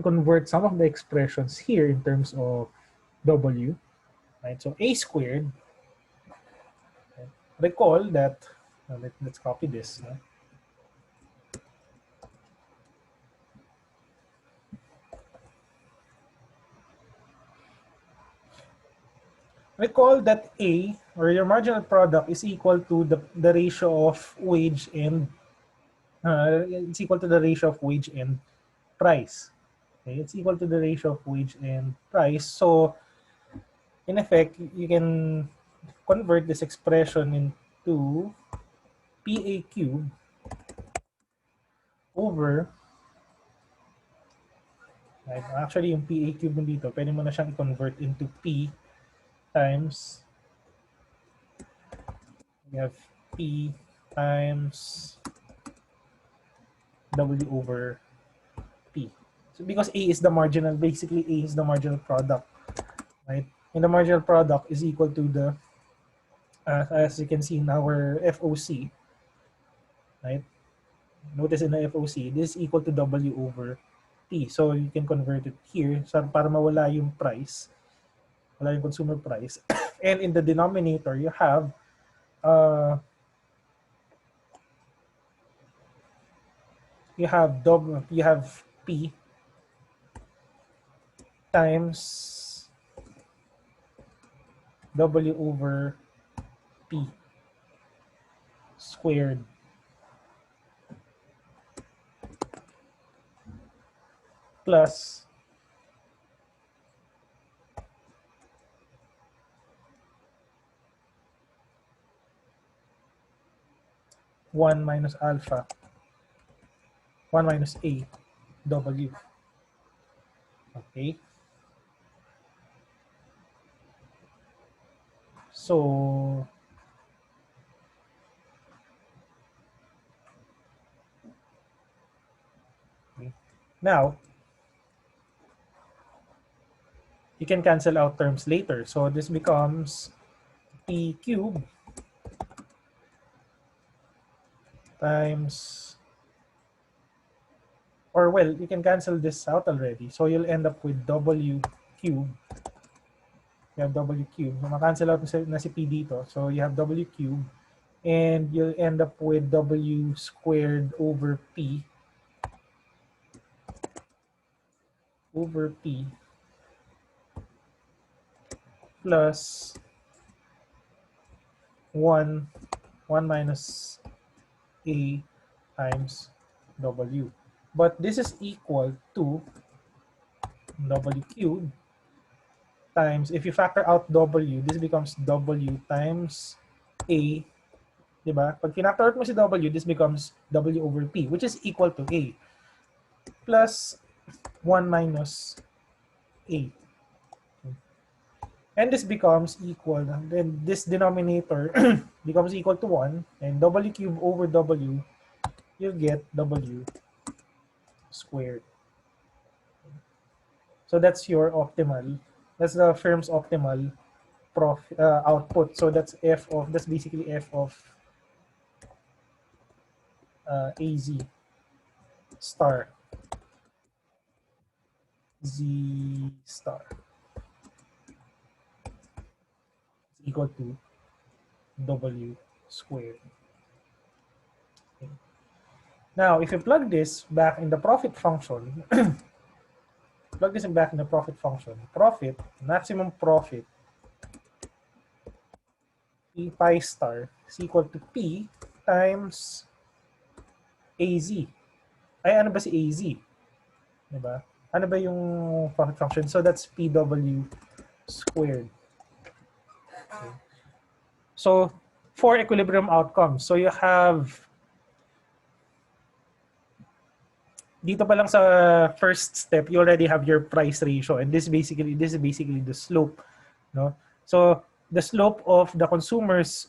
convert some of the expressions here in terms of W. right? So A squared, right? Recall that, let's copy this. No? Recall that A, or your marginal product, is equal to the ratio of wage and it's equal to the ratio of wage and price. Okay, it's equal to the ratio of wage and price. So in effect, you can convert this expression into PA cube over, right? Actually, yung PA cube dito, pwede mo na siyang i-convert into P times, we have P times W over P. So because A is the marginal, basically A is the marginal product, right? And the marginal product is equal to the, as you can see in our FOC, right? Notice in the FOC, this is equal to W over P. So you can convert it here so para mawala yung price, wala yung consumer price. And in the denominator, you have you have P times W over P squared plus one minus alpha, one minus A W. Okay. So now you can cancel out terms later. So this becomes P cube times, or well, you can cancel this out already. So you'll end up with W cube. You have W cube. So makancel out na si P dito. So you have W cube. And you'll end up with W squared over P plus 1 minus A times W. But this is equal to W cubed times, if you factor out W, this becomes W times A. Diba? Pag finactor out mo si W, this becomes W over P, which is equal to A, plus 1 minus A. And this becomes equal, then this denominator becomes equal to 1, and W cubed over W, you get W squared. So that's your optimal, that's the firm's optimal output. So that's that's basically F of AZ star Z star is equal to W squared. Okay. Now, if you plug this back in the profit function, plug this back in the profit function, maximum profit, P pi star is equal to P times AZ. Ay, ano ba si AZ? Diba? Ano ba yung profit function? So that's PW squared. Okay. So, 4 equilibrium outcomes. So you have, dito pa lang sa first step, you already have your price ratio, and this is basically the slope, no? So the slope of the consumer's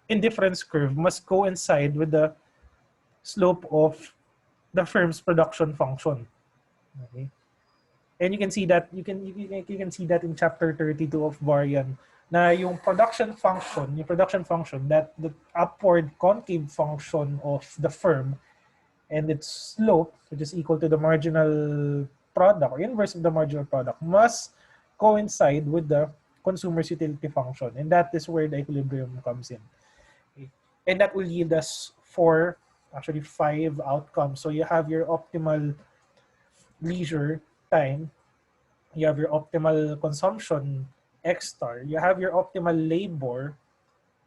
indifference curve must coincide with the slope of the firm's production function. Okay? And you can see that you can see that in chapter 32 of Varian, na yung production function, that the upward concave function of the firm and its slope, which is equal to the marginal product or inverse of the marginal product, must coincide with the consumer's utility function, and that is where the equilibrium comes in. Okay. And that will yield us four, actually five outcomes. So you have your optimal leisure time, you have your optimal consumption X star, you have your optimal labor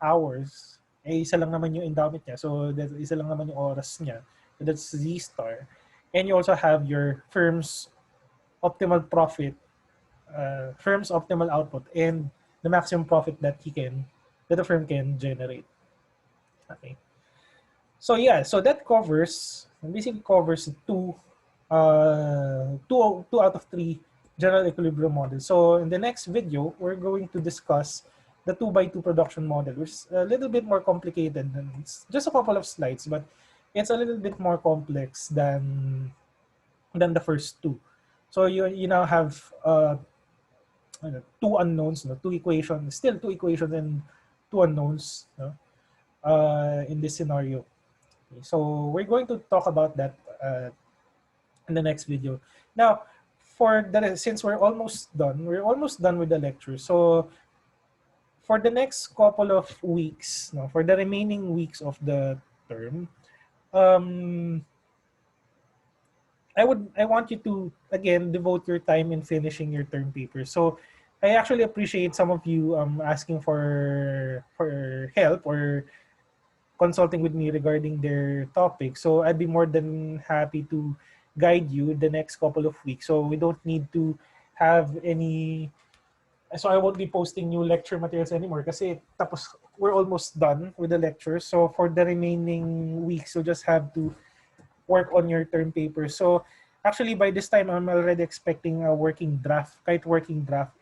hours, eh isa lang naman yung endowment niya. So that isa lang naman yung oras niya. So that's Z star. And you also have your firm's optimal profit, firm's optimal output, and the maximum profit that the firm can generate. Okay. So yeah, so that basically covers two out of three general equilibrium models. So in the next video, we're going to discuss the 2x2 production model, which is a little bit more complicated. Than, it's just a couple of slides, but it's a little bit more complex than the first two. So you now have two unknowns, no? Two equations, still two equations and two unknowns, no? In this scenario. Okay, so we're going to talk about that in the next video. Now, since we're almost done with the lecture. So for the next couple of weeks, no, for the remaining weeks of the term, um, I want you to again devote your time in finishing your term paper. So I actually appreciate some of you asking for help or consulting with me regarding their topic. So I'd be more than happy to guide you the next couple of weeks. So we don't need to have any. So I won't be posting new lecture materials anymore kasi tapos we're almost done with the lectures. So for the remaining weeks, you'll just have to work on your term paper. So actually by this time, I'm already expecting a working draft,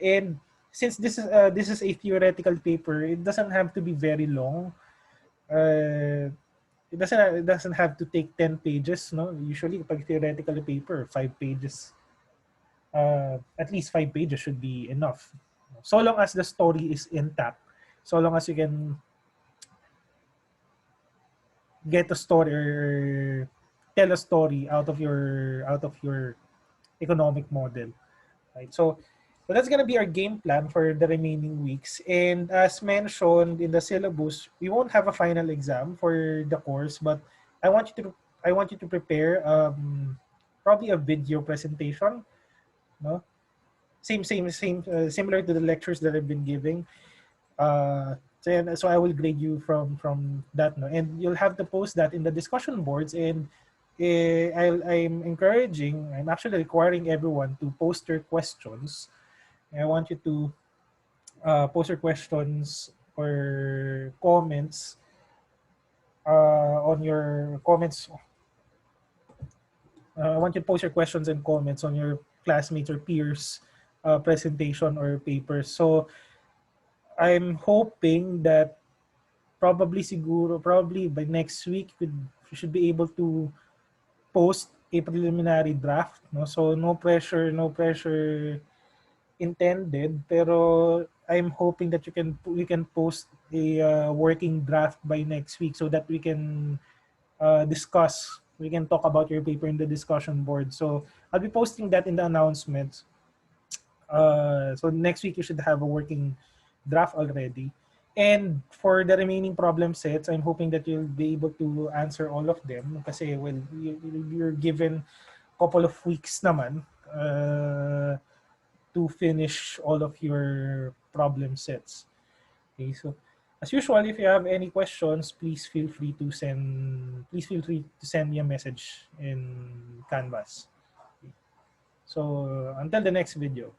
And since this is a theoretical paper, it doesn't have to be very long. It doesn't have to take 10 pages, no? Usually pag theoretical paper, 5 pages. At least 5 pages should be enough. So long as the story is intact, so long as you can get a story or tell a story out of your economic model, right? So that's gonna be our game plan for the remaining weeks. And as mentioned in the syllabus, we won't have a final exam for the course, but I want you to prepare probably a video presentation, no? Same, similar to the lectures that I've been giving. So I will grade you from that, no? And you'll have to post that in the discussion boards. And I'm actually requiring everyone to post their questions. I want you to post your questions or comments on your comments. I want you to post your questions and comments on your classmates or peers' presentation or papers. So I'm hoping that probably by next week you should be able to post a preliminary draft. No, so no pressure intended. Pero I'm hoping that we can post a working draft by next week so that we can discuss. We can talk about your paper in the discussion board. So I'll be posting that in the announcements. So next week you should have a working draft already. And for the remaining problem sets, I'm hoping that you'll be able to answer all of them. Kasi well, you're given a couple of weeks naman to finish all of your problem sets. Okay, so as usual, if you have any questions, please feel free to send me a message in Canvas. Okay. So until the next video.